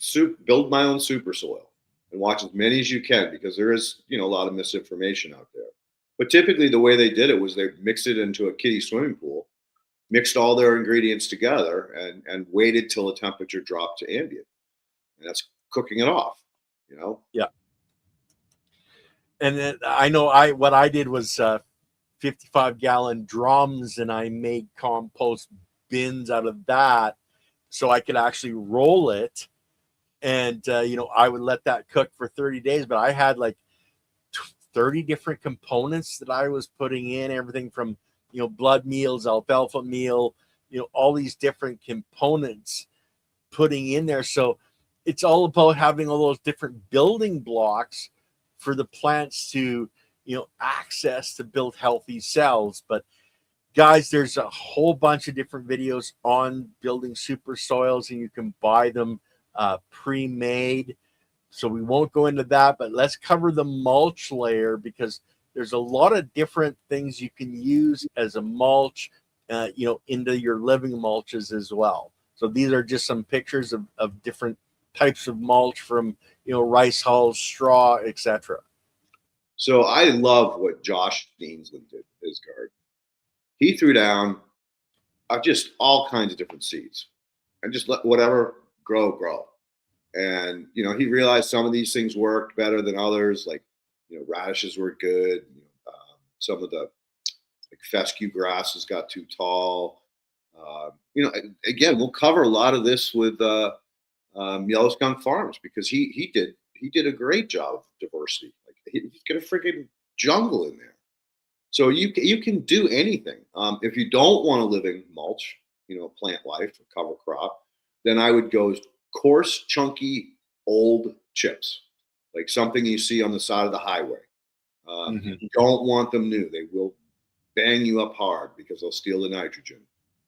build my own super soil and watch as many as you can, because there is, a lot of misinformation out there. But typically the way they did it was they mixed it into a kiddie swimming pool, mixed all their ingredients together, and waited till the temperature dropped to ambient. And that's cooking it off, Yeah. And then I know what I did was 55-gallon drums, and I made compost bins out of that so I could actually roll it. And, I would let that cook for 30 days, but I had like 30 different components that I was putting in, everything from, blood meals, alfalfa meal, all these different components putting in there. So it's all about having all those different building blocks for the plants to, access to build healthy cells. But guys, there's a whole bunch of different videos on building super soils, and you can buy them pre-made. So we won't go into that, but let's cover the mulch layer, because there's a lot of different things you can use as a mulch, into your living mulches as well. So these are just some pictures of different types of mulch, from, rice hulls, straw, etc. So I love what Josh Deansland did in his garden. He threw down just all kinds of different seeds and just let whatever grow. And, he realized some of these things worked better than others. Like, radishes were good. Some of the fescue grasses got too tall. Again, we'll cover a lot of this with Yellow Skunk Farms, because he did a great job of diversity. Like, he's got a freaking jungle in there. So you can do anything. If you don't want a living mulch, plant life or cover crop, then I would go coarse, chunky, old chips, like something you see on the side of the highway. You don't want them new. They will bang you up hard because they'll steal the nitrogen.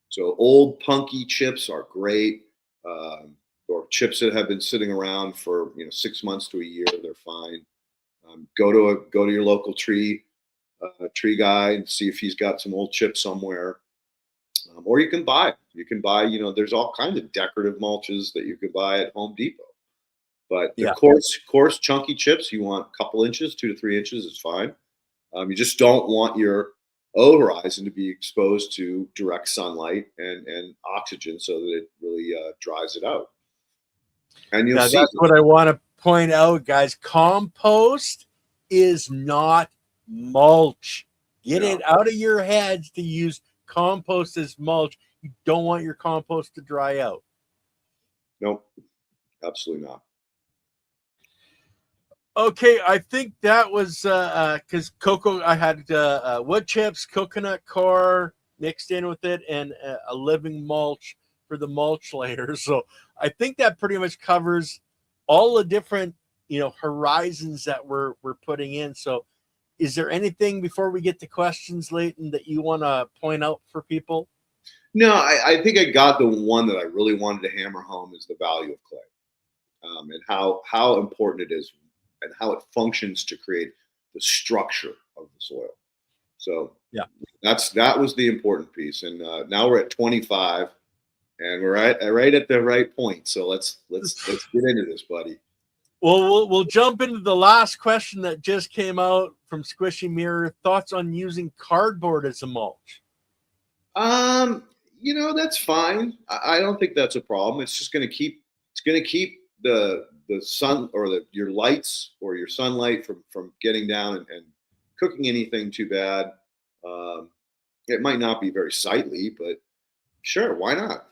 So old punky chips are great, or chips that have been sitting around for 6 months to a year. They're fine. Go to your local tree guy and see if he's got some old chips somewhere. Or you can buy. There's all kinds of decorative mulches that you could buy at Home Depot. But the coarse, chunky chips, you want a couple inches, 2 to 3 inches is fine. You just don't want your horizon to be exposed to direct sunlight and oxygen, so that it really dries it out. And you'll see. That's what I want to point out, guys. Compost is not mulch. Get it out of your heads to use compost as mulch. You don't want your compost to dry out. Nope, absolutely not. Okay, I think that was because I had wood chips, coconut coir mixed in with it, and a living mulch for the mulch layer. So I think that pretty much covers all the different horizons that we're putting in. So is there anything before we get to questions, Leighton, that you want to point out for people? No, I think I got the one that I really wanted to hammer home is the value of clay, and how important it is and how it functions to create the structure of the soil. So that was the important piece. And now we're at 25, and we're right at the right point. So let's get into this, buddy. Well, we'll jump into the last question that just came out from Squishy Mirror. Thoughts on using cardboard as a mulch? That's fine. I don't think that's a problem. It's just going to keep the sun or your lights or your sunlight from getting down and cooking anything too bad. It might not be very sightly, but sure, why not?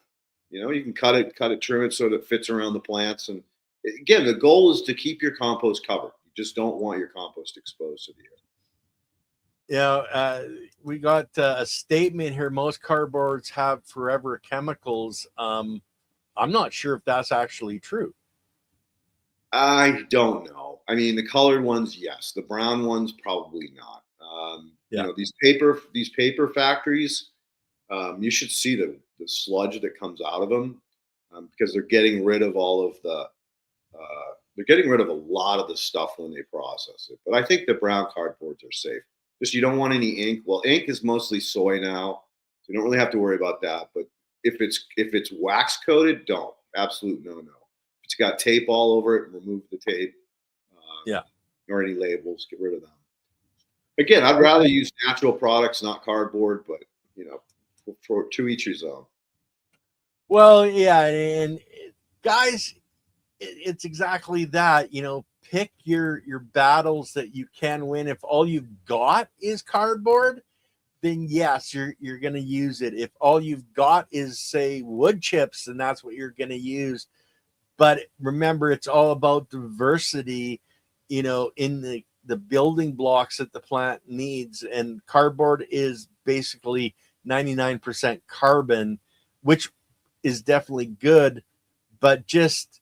You can cut it, trim it so that it fits around the plants. And again, the goal is to keep your compost covered. You just don't want your compost exposed to the air. We got a statement here. Most cardboards have forever chemicals. I'm not sure if that's actually true. I don't know. I mean, the colored ones, yes. The brown ones, probably not. These paper factories, you should see the sludge that comes out of them, because they're getting rid of they're getting rid of a lot of the stuff when they process it. But I think the brown cardboards are safe. Just you don't want any ink. Well, ink is mostly soy now, so you don't really have to worry about that. But if it's wax coated, don't. absolute no-no. If it's got tape all over it, remove the tape. Yeah. Or any labels, get rid of them. Again, I'd rather use natural products, not cardboard, but you know, for to each his own. Well, yeah, and guys, it's exactly that. You know, pick your battles that you can win. If all you've got is cardboard, then yes, you're going to use it. If all you've got is, say, wood chips, then that's what you're going to use. But remember, it's all about diversity, you know, in the building blocks that the plant needs. And cardboard is basically 99% carbon, which is definitely good. But just,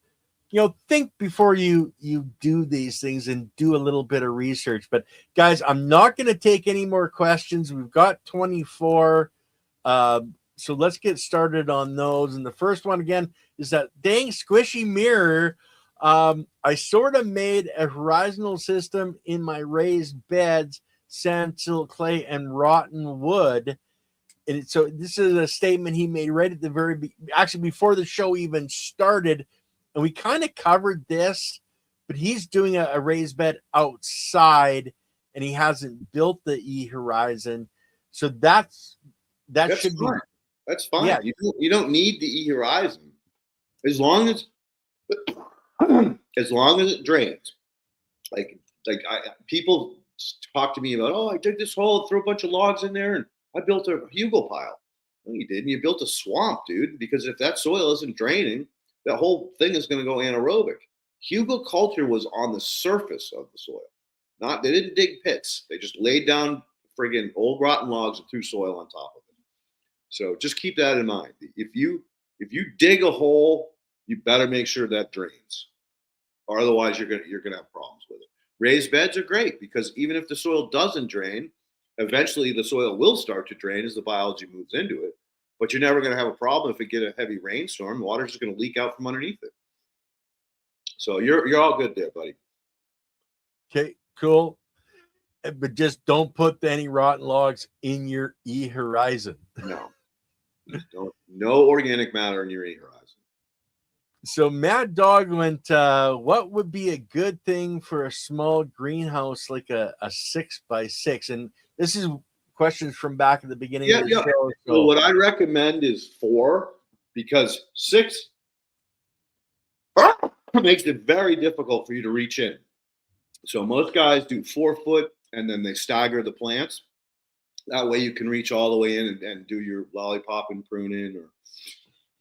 you know, think before you do these things and do a little bit of research. But guys, I'm not going to take any more questions. We've got 24. So let's get started on those. And the first one again is that dang squishy mirror. I sort of made a horizontal system in my raised beds, sand, silt, clay, and rotten wood. And so this is a statement he made right at the actually before the show even started. And we kind of covered this, but he's doing a raised bed outside and he hasn't built the E-Horizon. So that should fine. That's fine. Yeah. You don't need the E-Horizon as long as it drains. People talk to me about, oh, I did this hole, threw a bunch of logs in there, and I built a hugel pile. No, you didn't. You built a swamp, dude. Because if that soil isn't draining, that whole thing is going to go anaerobic. Hugel culture was on the surface of the soil. They didn't dig pits. They just laid down friggin' old rotten logs and threw soil on top of it. So just keep that in mind. If you dig a hole, you better make sure that drains, or otherwise you're gonna have problems with it. Raised beds are great because even if the soil doesn't drain, eventually the soil will start to drain as the biology moves into it. But you're never going to have a problem if it get a heavy rainstorm. Water's just going to leak out from underneath it. So you're all good there, buddy. Okay, cool. But just don't put any rotten logs in your E-Horizon. No. No organic matter in your E-Horizon. So Mad Dog went, what would be a good thing for a small greenhouse like a 6x6? And this is questions from back at the beginning of the show. So what I recommend is 4, because 6 makes it very difficult for you to reach in. So most guys do 4 foot and then they stagger the plants. That way you can reach all the way in and do your lollipop and pruning or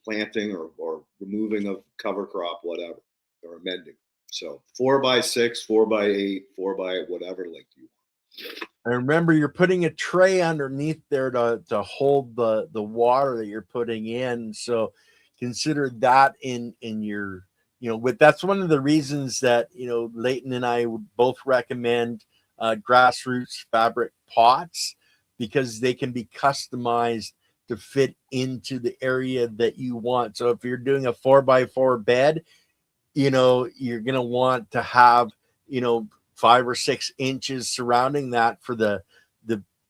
planting or removing of cover crop, whatever, or amending. So 4x6, 4x8, 4x whatever like you want. And remember, you're putting a tray underneath there to hold the water that you're putting in. So consider that in your, you know, that's one of the reasons that, you know, Leighton and I would both recommend grassroots fabric pots, because they can be customized to fit into the area that you want. So if you're doing a 4x4 bed, you know, you're going to want to have, you know, 5 or 6 inches surrounding that for the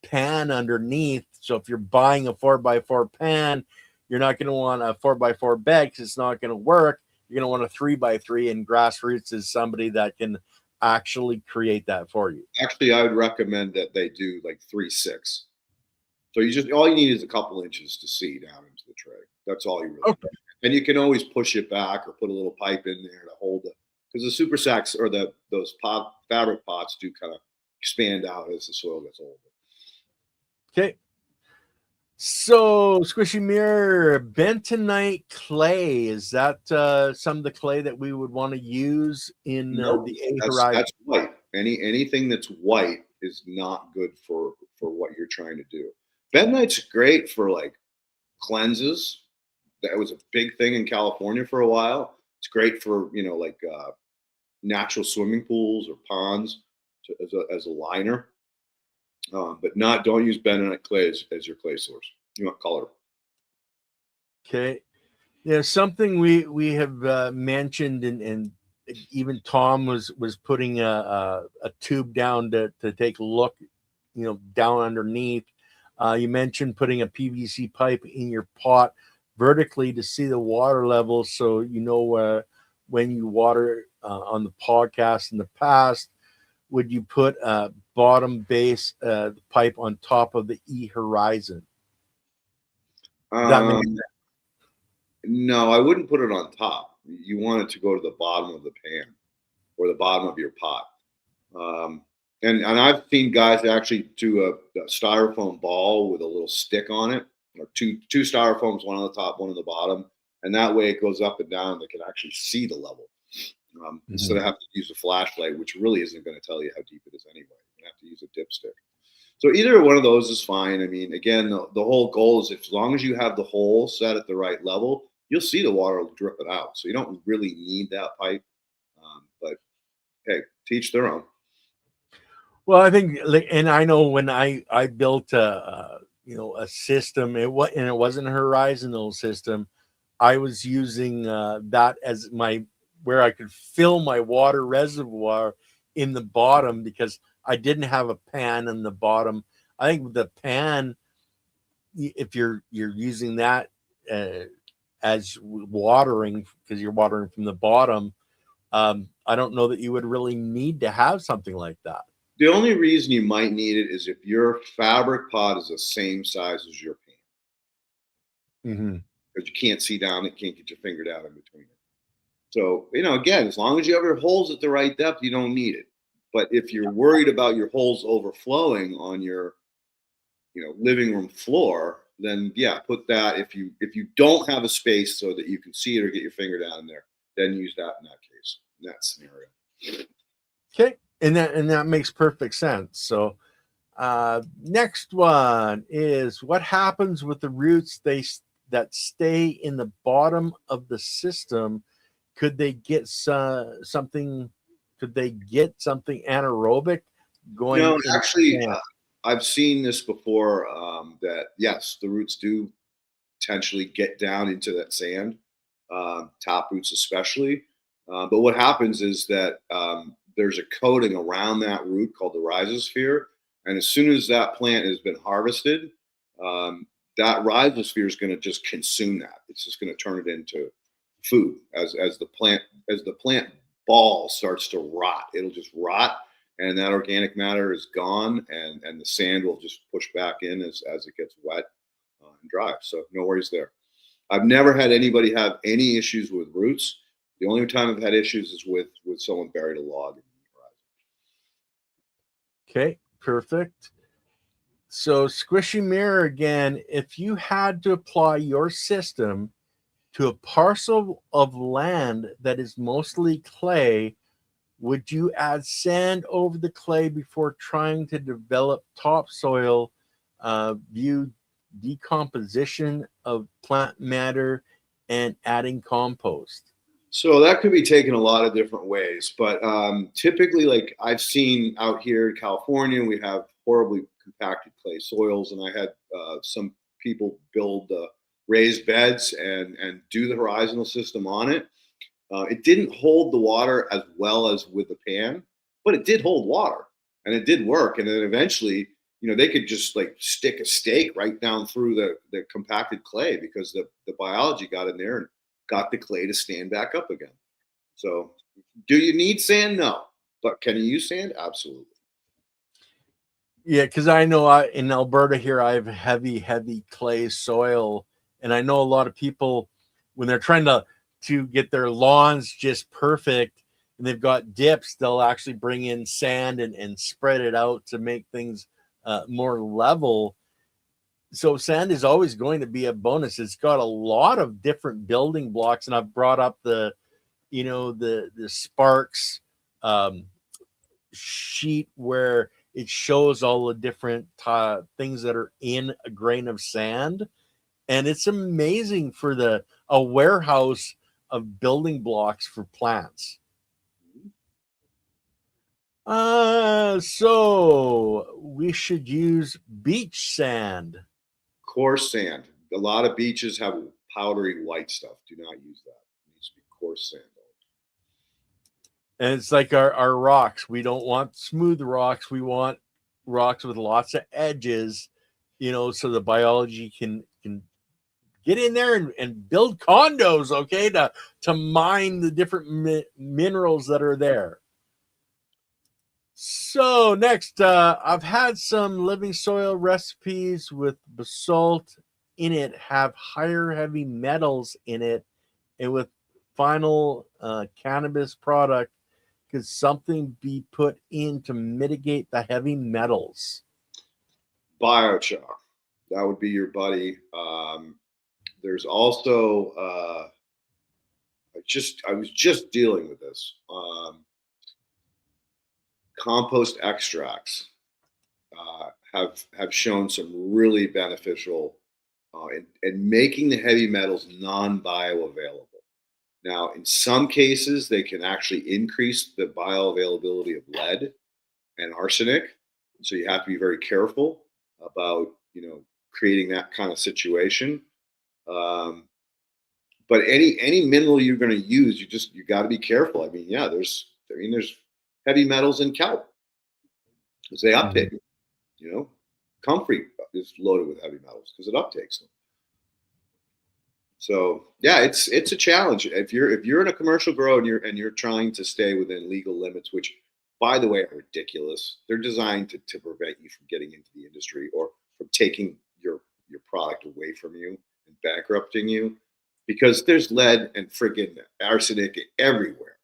pan underneath. So if you're buying a 4x4 pan, you're not going to want a 4x4 bed because it's not going to work. You're going to want a 3x3, and Grassroots is somebody that can actually create that for you. Actually, I would recommend that they do like 3/6. So all you need is a couple inches to see down into the tray. That's all you really need. And you can always push it back or put a little pipe in there to hold it, because the super sacks or those fabric pots do kind of expand out as the soil gets older. Okay. So Squishy Mirror, bentonite clay, is that some of the clay that we would want to use in the A-Horizon? That's white. Anything that's white is not good for what you're trying to do. Bentonite's great for like cleanses. That was a big thing in California for a while. It's great for, you know, like natural swimming pools or ponds as a liner. But don't use bentonite clay as your clay source. You want color. Okay. Yeah, something we have mentioned, and even Tom was putting a tube down to take a look, you know, down underneath. You mentioned putting a PVC pipe in your pot. vertically to see the water level. So, when you water on the podcast in the past, would you put a bottom base pipe on top of the E horizon? That makes Um, no, I wouldn't put it on top. You want it to go to the bottom of the pan or the bottom of your pot. Um, and I've seen guys actually do a styrofoam ball with a little stick on it, or two styrofoams, one on the top, one on the bottom, and that way it goes up and down. They can actually see the level instead of having to use a flashlight, which really isn't going to tell you how deep it is anyway. You have to use a dipstick. So either one of those is fine. I mean, again, the whole goal is, as long as you have the hole set at the right level, you'll see the water drip it out. So you don't really need that pipe. But hey, teach their own. Well, I think, and I know when I built a system, it wasn't a horizontal system. I was using that as my where I could fill my water reservoir in the bottom, because I didn't have a pan in the bottom. I think with the pan, if you're using that as watering, because you're watering from the bottom, I don't know that you would really need to have something like that. The only reason you might need it is if your fabric pot is the same size as your pan, because you can't see down it, can't get your finger down in between it. So, again, as long as you have your holes at the right depth, you don't need it. But if you're worried about your holes overflowing on your, living room floor, then yeah, put that. If you don't have a space so that you can see it or get your finger down there, then use that in that case, in that scenario. Okay, and that makes perfect sense. So, next one is, what happens with the roots that stay in the bottom of the system? Could they get something? Could they get something anaerobic going? No, actually, I've seen this before. That yes, the roots do potentially get down into that sand, top roots especially. But what happens is that there's a coating around that root called the rhizosphere, and as soon as that plant has been harvested, that rhizosphere is going to just consume that. It's just going to turn it into food as the plant ball starts to rot. It'll just rot, and that organic matter is gone, and the sand will just push back in as it gets wet and dry. So no worries there. I've never had anybody have any issues with roots. The only time I've had issues is with someone buried a log in the horizon. Okay, perfect. So, Squishy Mirror again, if you had to apply your system to a parcel of land that is mostly clay, would you add sand over the clay before trying to develop topsoil, view decomposition of plant matter, and adding compost? So that could be taken a lot of different ways, but typically, like I've seen out here in California, we have horribly compacted clay soils, and I had some people build raised beds and do the horizontal system on it. It didn't hold the water as well as with the pan, but it did hold water, and it did work. And then eventually, they could just like stick a stake right down through the compacted clay, because the biology got in there and got the clay to stand back up again. So, do you need sand? No. But can you use sand? Absolutely. Yeah, because I know in Alberta here, I have heavy clay soil. And I know a lot of people, when they're trying to get their lawns just perfect and they've got dips, they'll actually bring in sand and spread it out to make things more level. So sand is always going to be a bonus. It's got a lot of different building blocks, and I've brought up the Sparks sheet where it shows all the different things that are in a grain of sand, and it's amazing for a warehouse of building blocks for plants. So we should use beach sand. Coarse sand. A lot of beaches have powdery white stuff. Do not use that. It needs to be coarse sand. And it's like our rocks. We don't want smooth rocks. We want rocks with lots of edges, so the biology can get in there and build condos, okay, to mine the different minerals that are there. So next, I've had some living soil recipes with basalt in it have higher heavy metals in it, and with final cannabis product, could something be put in to mitigate the heavy metals? Biochar, that would be your buddy. There's also I was just dealing with this. Compost extracts have shown some really beneficial in making the heavy metals non-bioavailable. Now, in some cases, they can actually increase the bioavailability of lead and arsenic. So you have to be very careful about creating that kind of situation. But any mineral you're going to use, you got to be careful. I mean, yeah, there's heavy metals in kelp because they uptake. Comfrey is loaded with heavy metals because it uptakes them. So yeah, it's a challenge if you're in a commercial grow and you're trying to stay within legal limits, which by the way are ridiculous. They're designed to prevent you from getting into the industry or from taking your product away from you and bankrupting you, because there's lead and friggin' arsenic everywhere.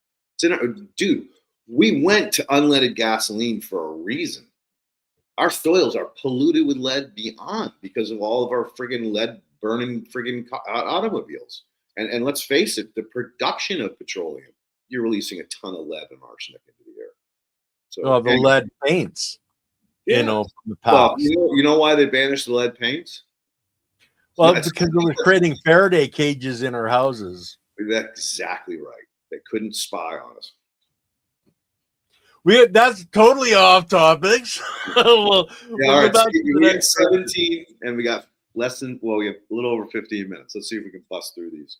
Dude, we went to unleaded gasoline for a reason. Our soils are polluted with lead beyond because of all of our friggin' lead burning friggin' automobiles. And let's face it, the production of petroleum, you're releasing a ton of lead and arsenic into the air. So the lead paints, yeah. from the past. Well, you know why they banished the lead paints? Well, because it was creating Faraday cages in our houses. That's exactly right. They couldn't spy on us. That's totally off topic. we'll go back to the next 17, and we got we have a little over 15 minutes. Let's see if we can bust through these.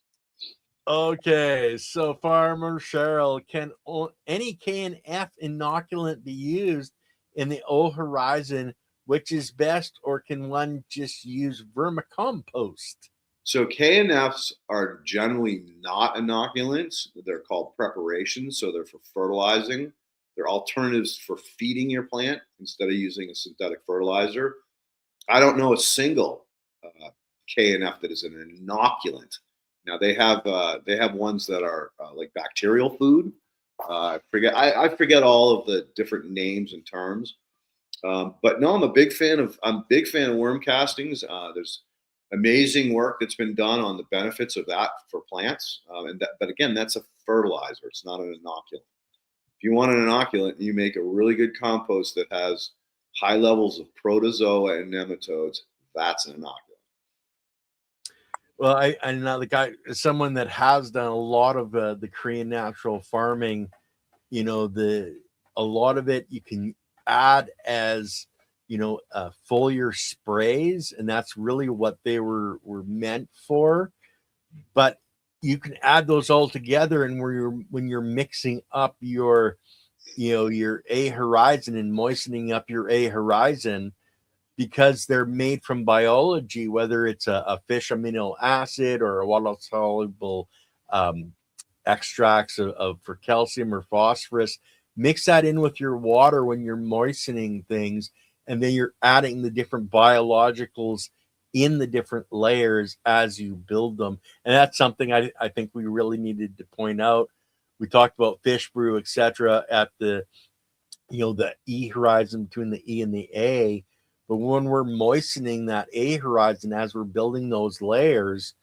Okay, so Farmer Cheryl, can any K&F inoculant be used in the Horizon? Which is best, or can one just use vermicompost? So K&Fs are generally not inoculants. They're called preparations, so they're for fertilizing. They're alternatives for feeding your plant instead of using a synthetic fertilizer. I don't know a single K&F that is an inoculant. Now they have ones that are like bacterial food. I forget all of the different names and terms. But no, I'm a big fan of worm castings. There's amazing work that's been done on the benefits of that for plants. But again, that's a fertilizer. It's not an inoculant. If you want an inoculant, you make a really good compost that has high levels of protozoa and nematodes. That's an inoculant. Well, I know someone that has done a lot of the Korean natural farming. A lot of it you can add as foliar sprays, and that's really what they were meant for. But you can add those all together, and when you're mixing up your A Horizon and moistening up your A Horizon, because they're made from biology, whether it's a fish amino acid or a water soluble extracts for calcium or phosphorus, mix that in with your water when you're moistening things, and then you're adding the different biologicals in the different layers as you build them. And that's something I think we really needed to point out. We talked about fish brew, etc., at the the E horizon between the E and the A, but when we're moistening that A horizon as we're building those layers,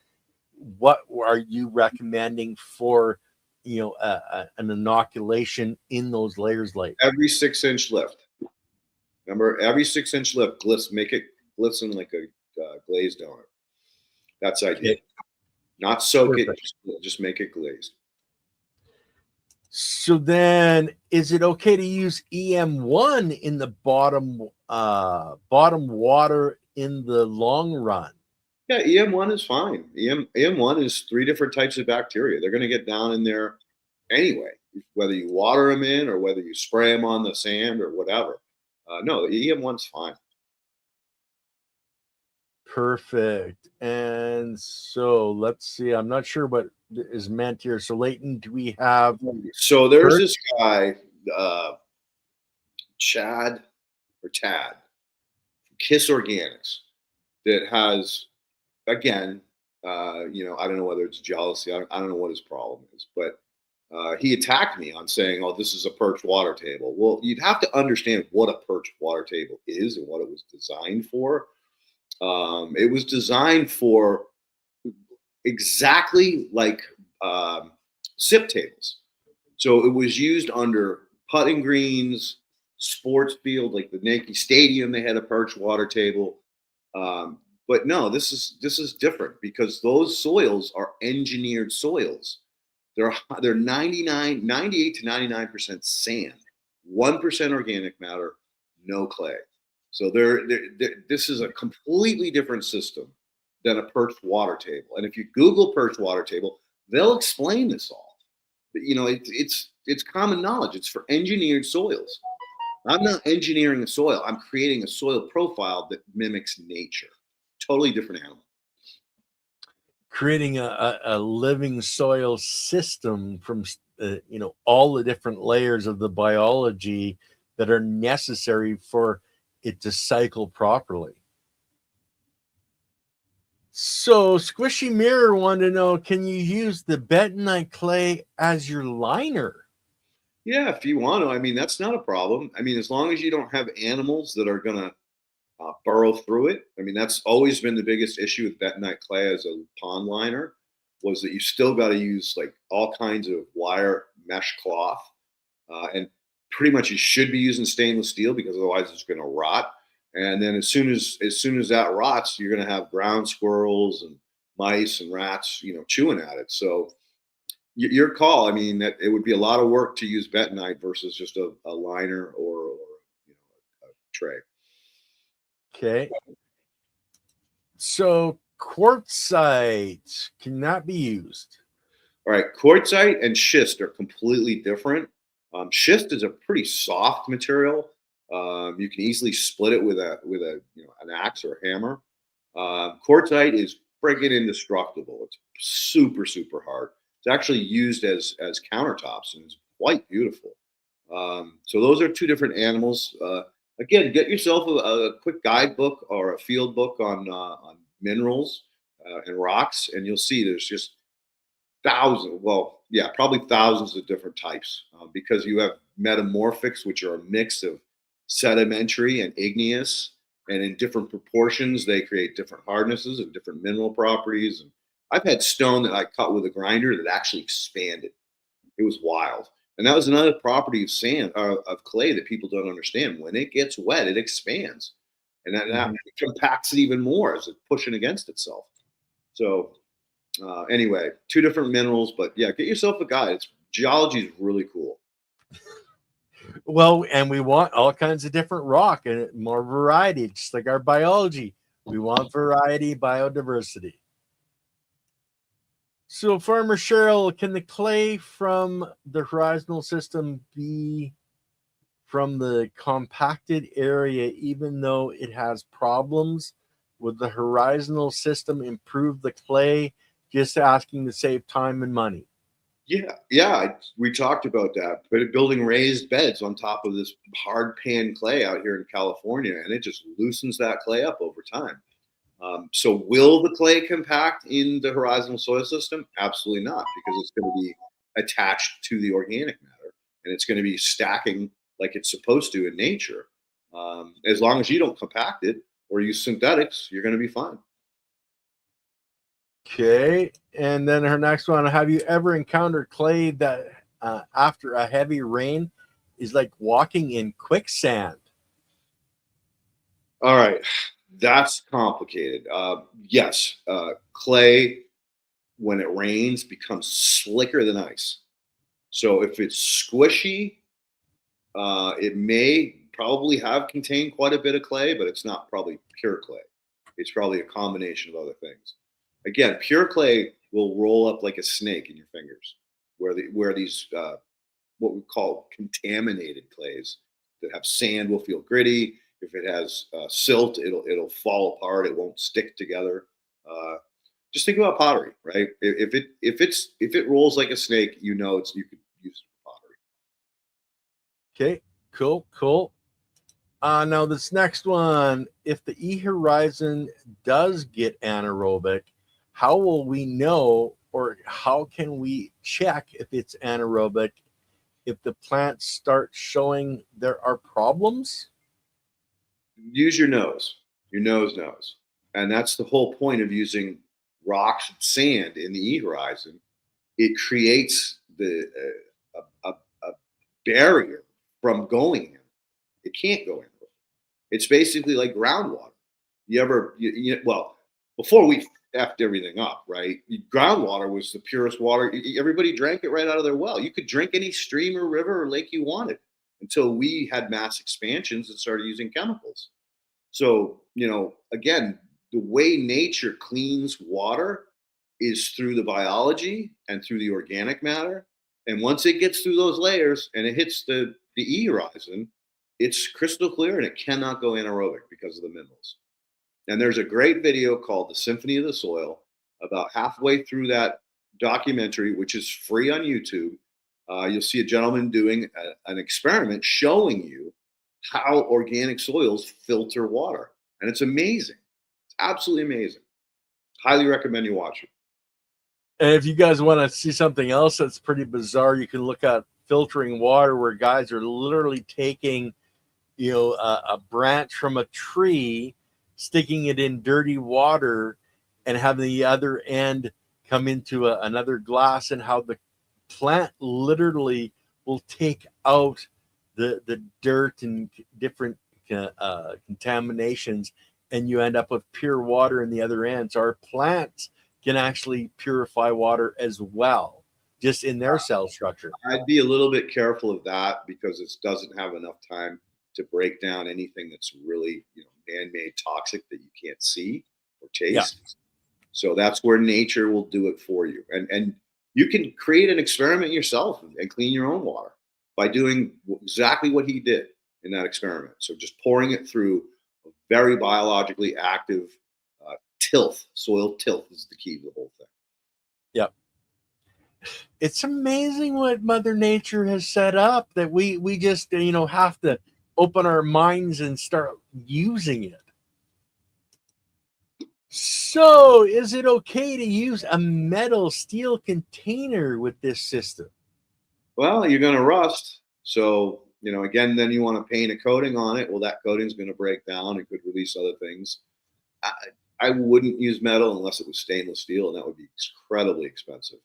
what are you recommending for an inoculation in those layers? Like every 6-inch lift. Remember, every 6-inch lift, make it glisten like a glazed donut. That's ideal. Okay. Not soak Perfect. It, just make it glazed. So then, is it okay to use EM1 in the bottom water in the long run? Yeah, EM1 is fine. EM1 is 3 different types of bacteria. They're going to get down in there anyway, whether you water them in or whether you spray them on the sand or whatever. No, EM1's fine. Perfect. And so let's see. I'm not sure what is meant here. So, Leighton, do we have So there's perch? this guy, uh, Chad or Tad, Kiss Organics, that has, again, I don't know whether it's jealousy. I don't know what his problem is, but he attacked me on saying, "Oh, this is a perched water table." Well, you'd have to understand what a perched water table is and what it was designed for. It was designed for exactly like SIP tables. So it was used under putting greens, sports field, like the Yankee Stadium. They had a perched water table. But no, this is different because those soils are engineered soils. They're 98 to 99% sand, 1% organic matter, no clay. So this is a completely different system than a perched water table. And if you Google perched water table, they'll explain this all. But, it's common knowledge. It's for engineered soils. I'm not engineering a soil. I'm creating a soil profile that mimics nature. Totally different animal. Creating a living soil system from all the different layers of the biology that are necessary for it to cycle properly. So Squishy Mirror wanted to know, can you use the bentonite clay as your liner? Yeah, if you want to. I mean, that's not a problem. I mean, as long as you don't have animals that are going to burrow through it. I mean, that's always been the biggest issue with bentonite clay as a pond liner, was that you still got to use like all kinds of wire mesh cloth, and pretty much you should be using stainless steel because otherwise it's going to rot. And then as soon as that rots, you're going to have ground squirrels and mice and rats, chewing at it. So your call. I mean, that it would be a lot of work to use bentonite versus just a liner or a tray. Okay. So quartzite cannot be used. All right, quartzite and schist are completely different. Schist is a pretty soft material. You can easily split it with a an axe or a hammer. Quartzite is friggin' indestructible. It's super super hard. It's actually used as countertops and it's quite beautiful. So those are two different animals. Again, get yourself a quick guidebook or a field book on minerals and rocks, and you'll see there's just thousands. Well, yeah, probably thousands of different types because you have metamorphics, which are a mix of sedimentary and igneous, and in different proportions, they create different hardnesses and different mineral properties. And I've had stone that I cut with a grinder that actually expanded. It was wild. And that was another property of sand, of clay, that people don't understand. When it gets wet, it expands, and that Mhm. compacts it even more as it's pushing against itself. So anyway, two different minerals, but yeah, get yourself a guide. Geology is really cool. Well, and we want all kinds of different rock and more variety, just like our biology. We want variety, biodiversity. So, Farmer Cheryl, can the clay from the horizontal system be from the compacted area, even though it has problems? Would the horizontal system improve the clay? Just asking to save time and money. Yeah, we talked about that. But building raised beds on top of this hard pan clay out here in California, and it just loosens that clay up over time. So, will the clay compact in the horizontal soil system? Absolutely not, because it's going to be attached to the organic matter, and it's going to be stacking like it's supposed to in nature. As long as you don't compact it or use synthetics, you're going to be fine. Okay. And then her next one, have you ever encountered clay that after a heavy rain is like walking in quicksand? All right, that's complicated. Yes, clay when it rains becomes slicker than ice. So if it's squishy, it may probably have contained quite a bit of clay, but it's not probably pure clay. It's probably a combination of other things. Again, pure clay will roll up like a snake in your fingers, where these what we call contaminated clays that have sand will feel gritty. If it has silt, it'll fall apart. It won't stick together. Just think about pottery, right? If it rolls like a snake, you know you could use it for pottery. Okay, cool. Now this next one, if the E-Horizon does get anaerobic, how will we know, or how can we check if it's anaerobic if the plants start showing there are problems? Use your nose. Your nose knows. And that's the whole point of using rocks and sand in the E-Horizon. It creates a barrier from going in. It can't go in. It's basically like groundwater. Well, before we effed everything up, right? Groundwater was the purest water. Everybody drank it right out of their well. You could drink any stream or river or lake you wanted until we had mass expansions and started using chemicals. So, again, the way nature cleans water is through the biology and through the organic matter. And once it gets through those layers and it hits the E-Horizon, it's crystal clear and it cannot go anaerobic because of the minerals. And there's a great video called The Symphony of the Soil. About halfway through that documentary, which is free on YouTube, you'll see a gentleman doing an experiment showing you how organic soils filter water. And it's amazing. It's absolutely amazing. Highly recommend you watch it. And if you guys want to see something else that's pretty bizarre, you can look at filtering water, where guys are literally taking, a branch from a tree, sticking it in dirty water, and having the other end come into another glass, and how the plant literally will take out the dirt and different contaminations, and you end up with pure water in the other end. So our plants can actually purify water as well, just in their cell structure. I'd be a little bit careful of that because it doesn't have enough time to break down anything that's really, man-made toxic that you can't see or taste. Yeah. So that's where nature will do it for you. And you can create an experiment yourself and clean your own water by doing exactly what he did in that experiment. So just pouring it through a very biologically active tilth. Soil tilth is the key to the whole thing. Yep. It's amazing what Mother Nature has set up, that we just have to open our minds and start using it. So, is it okay to use a metal steel container with this system? Well, you're going to rust. So, again, then you want to paint a coating on it. Well, that coating is going to break down. It could release other things. I wouldn't use metal unless it was stainless steel, and that would be incredibly expensive.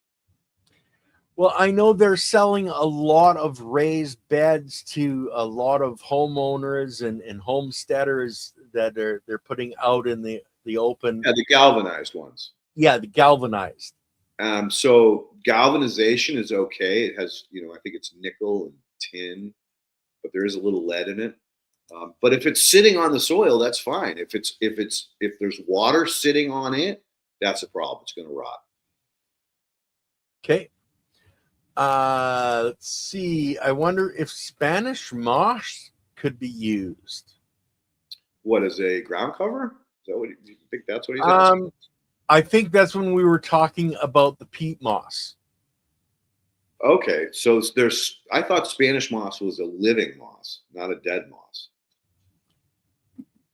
Well, I know they're selling a lot of raised beds to a lot of homeowners and homesteaders that they're putting out in the open. Yeah, the galvanized ones. Yeah, the galvanized. So galvanization is okay. It has, I think it's nickel and tin, but there is a little lead in it. But if it's sitting on the soil, that's fine. If there's water sitting on it, that's a problem. It's going to rot. Okay. Let's see. I wonder if Spanish moss could be used. What, is a ground cover? Is that what you think? That's what he's asking? I think that's when we were talking about the peat moss. Okay, so I thought Spanish moss was a living moss, not a dead moss.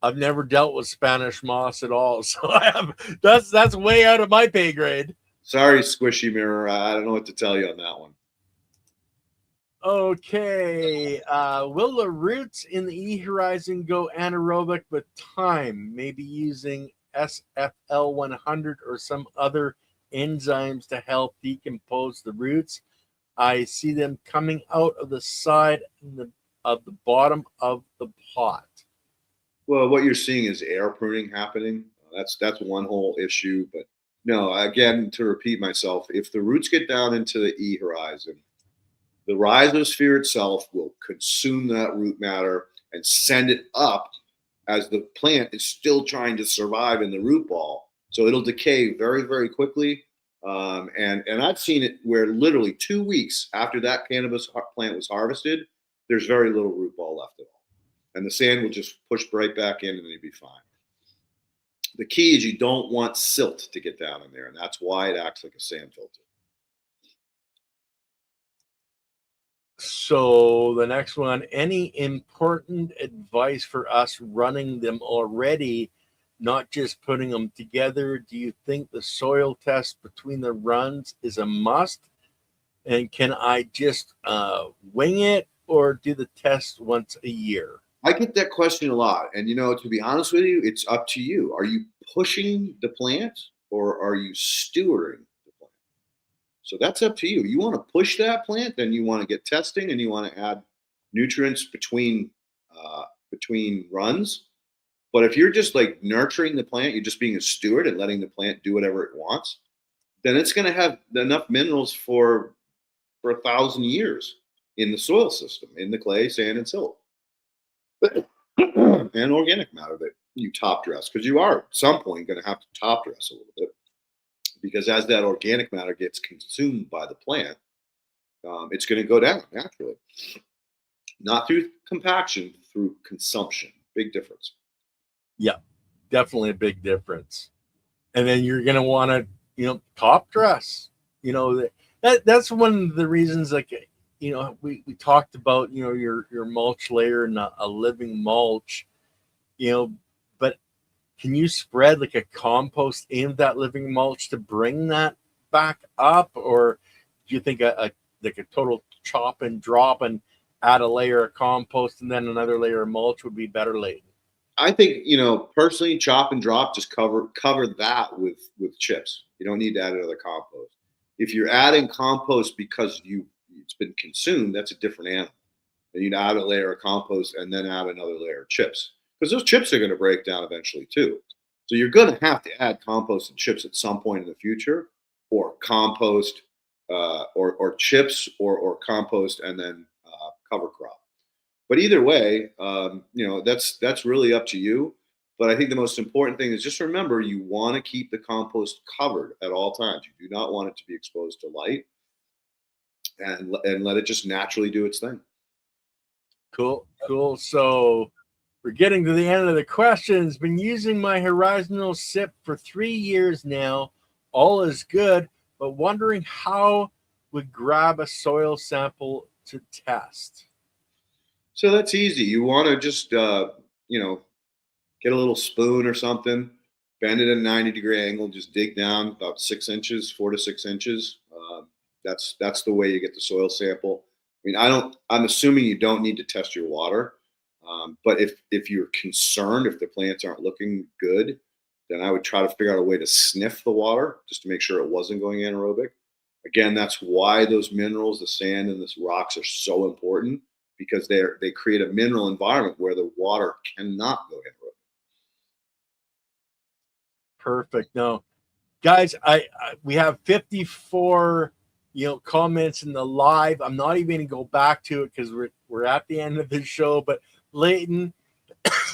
I've never dealt with Spanish moss at all, so that's way out of my pay grade. Sorry, Squishy Mirror. I don't know what to tell you on that one. Okay. Will the roots in the E-Horizon go anaerobic with time? Maybe using SFL 100 or some other enzymes to help decompose the roots. I see them coming out of the side of the bottom of the pot. Well, what you're seeing is air pruning happening. That's one whole issue. But no, again, to repeat myself, if the roots get down into the E-Horizon, the rhizosphere itself will consume that root matter and send it up as the plant is still trying to survive in the root ball. So it'll decay very, very quickly. And I've seen it where literally 2 weeks after that cannabis plant was harvested, there's very little root ball left at all. and the sand will just push right back in, and then you'll be fine. The key is you don't want silt to get down in there, and that's why it acts like a sand filter. So the next one, any important advice for us running them already, not just putting them together? Do you think the soil test between the runs is a must? And can I just wing it or do the test once a year? I get that question a lot. And, to be honest with you, it's up to you. Are you pushing the plant or are you stewarding the plant? So that's up to you. You want to push that plant, then you want to get testing and you want to add nutrients between runs. But if you're just like nurturing the plant, you're just being a steward and letting the plant do whatever it wants, then it's going to have enough minerals for 1,000 years in the soil system, in the clay, sand, and silt, and organic matter that you top dress, because you are at some point going to have to top dress a little bit, because as that organic matter gets consumed by the plant, it's going to go down naturally, not through compaction, through consumption. Big difference. Yeah, definitely a big difference. And then you're going to want to, top dress. That's one of the reasons, like, we talked about, your mulch layer and a living mulch, but can you spread like a compost in that living mulch to bring that back up? Or do you think like a total chop and drop and add a layer of compost and then another layer of mulch would be better, Leighton? I think, personally, chop and drop, just cover that with chips. You don't need to add another compost. If you're adding compost because it's been consumed, that's a different animal. And you'd add a layer of compost and then add another layer of chips, because those chips are going to break down eventually too. So you're going to have to add compost and chips at some point in the future, or compost, or chips, or compost and then cover crop. But either way, that's really up to you. But I think the most important thing is just remember, you want to keep the compost covered at all times. You do not want it to be exposed to light, and let it just naturally do its thing. Cool. So we're getting to the end of the questions. Been using my Horizonal SIP for 3 years now. All is good, but wondering how would grab a soil sample to test. So that's easy. You want to just, get a little spoon or something, bend it at a 90-degree angle, just dig down about 6 inches, 4 to 6 inches. That's the way you get the soil sample. I mean, I'm assuming you don't need to test your water. But if you're concerned, if the plants aren't looking good, then I would try to figure out a way to sniff the water just to make sure it wasn't going anaerobic. Again, that's why those minerals, the sand and the rocks, are so important, because they create a mineral environment where the water cannot go anaerobic. Perfect. No, guys, we have 54 comments in the live. I'm not even going to go back to it because we're at the end of the show. But Leighton,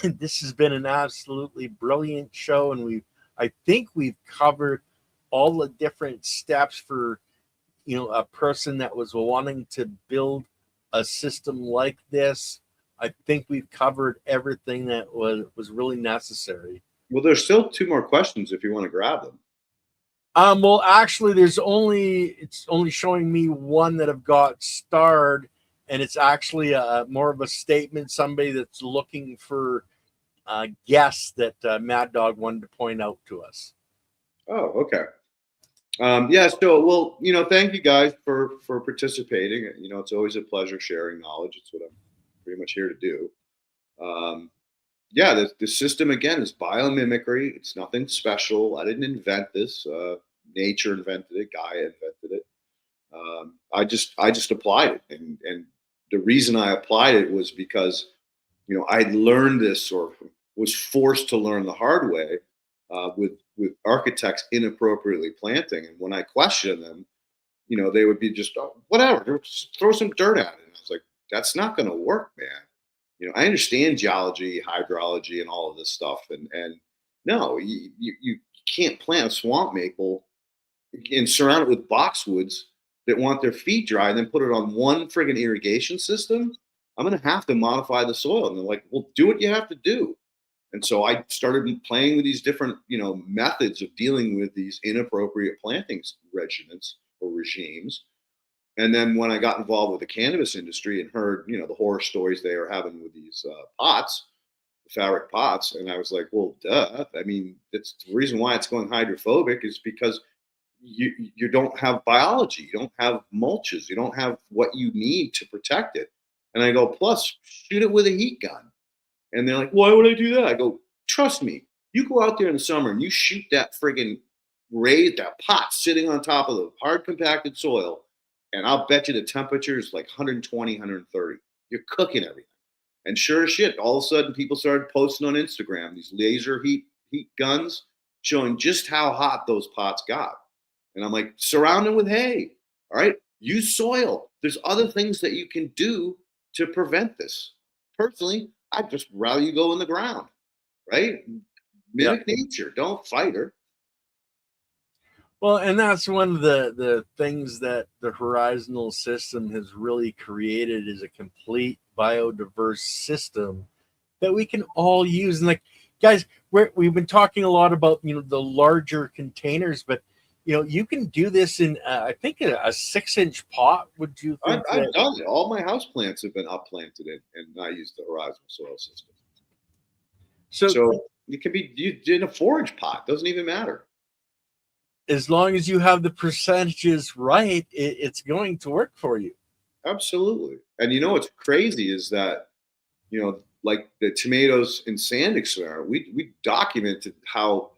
this has been an absolutely brilliant show, and I think we've covered all the different steps for a person that was wanting to build a system like this. I think we've covered everything that was really necessary. Well, there's still 2 more questions if you want to grab them. Well, actually, it's only showing me one that have got starred, and it's actually more of a statement. Somebody that's looking for guests that Mad Dog wanted to point out to us. Oh, okay. Yeah. So, well, thank you guys for participating. It's always a pleasure sharing knowledge. It's what I'm pretty much here to do. Yeah, the system, again, is biomimicry. It's nothing special. I didn't invent this. Nature invented it. Gaia invented it. I just applied it, and the reason I applied it was because I'd learned this, or was forced to learn the hard way, with architects inappropriately planting. And when I questioned them, they would be just, oh, whatever, just throw some dirt at it. And I was like, that's not going to work, man. I understand geology, hydrology, and all of this stuff. And no, you can't plant a swamp maple and surround it with boxwoods that want their feet dry and then put it on one friggin' irrigation system. I'm going to have to modify the soil. And they're like, well, do what you have to do. And so I started playing with these different, methods of dealing with these inappropriate planting regimens or regimes. And then when I got involved with the cannabis industry and heard, the horror stories they are having with these pots, the fabric pots, and I was like, well, duh. I mean, it's the reason why it's going hydrophobic is because you don't have biology, you don't have mulches, you don't have what you need to protect it. And I go, plus, shoot it with a heat gun. And they're like, why would I do that? I go, trust me, you go out there in the summer and you shoot that friggin' that pot sitting on top of the hard compacted soil, and I'll bet you the temperature is like 120, 130. You're cooking everything. And sure as shit, all of a sudden people started posting on Instagram these laser heat guns showing just how hot those pots got. And I'm like, surround them with hay. All right, use soil. There's other things that you can do to prevent this. Personally, I'd just rather you go in the ground, right? Mimic nature. Don't fight her. Well, and that's one of the things that the Horizonal system has really created is a complete biodiverse system that we can all use. And like, guys, we've been talking a lot about, the larger containers, but you can do this in I think a 6-inch pot. Would you think? I've done it. All my house plants have been upplanted and I use the Horizonal Soil System. So it can be used in a 4-inch pot. Doesn't even matter. As long as you have the percentages right, it's going to work for you. Absolutely. And what's crazy is that, like the tomatoes in sand experiment, we documented how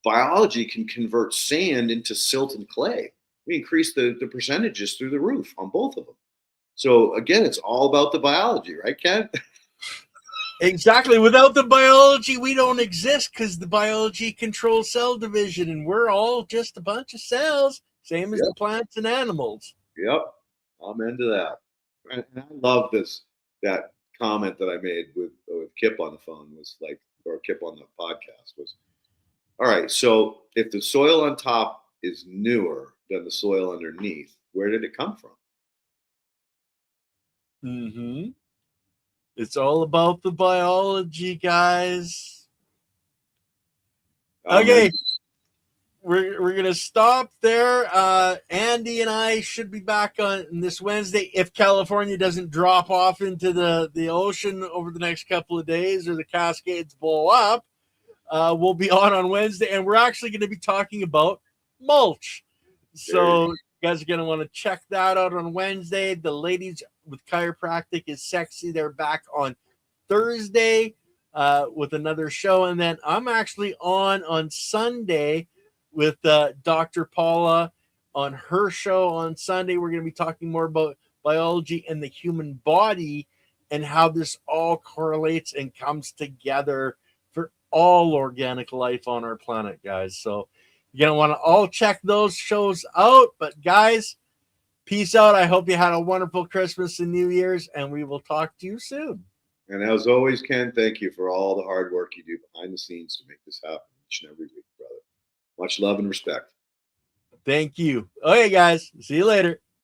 biology can convert sand into silt and clay. We increase the percentages through the roof on both of them. So again, it's all about the biology, right, Ken? Exactly. Without the biology, we don't exist because the biology controls cell division, and we're all just a bunch of cells, same as the plants and animals. Yep. I'm into that. And I love that comment that I made with Kip on the phone was like, or Kip on the podcast was, all right, so if the soil on top is newer than the soil underneath, where did it come from? Mm-hmm. It's all about the biology, guys. Okay. We're gonna stop there. Andy and I should be back on this Wednesday if California doesn't drop off into the ocean over the next couple of days or the Cascades blow up. We'll be on Wednesday, and we're actually going to be talking about mulch. So you guys are going to want to check that out on Wednesday. The ladies with chiropractic is sexy. They're back on Thursday with another show, and then I'm actually on Sunday with Dr. Paula on her show on Sunday. We're going to be talking more about biology and the human body and how this all correlates and comes together for all organic life on our planet, guys. So you're going to want to all check those shows out. But guys, peace out. I hope you had a wonderful Christmas and New Year's, and we will talk to you soon. And as always, Ken, thank you for all the hard work you do behind the scenes to make this happen each and every week, brother. Much love and respect. Thank you. Okay, guys. See you later.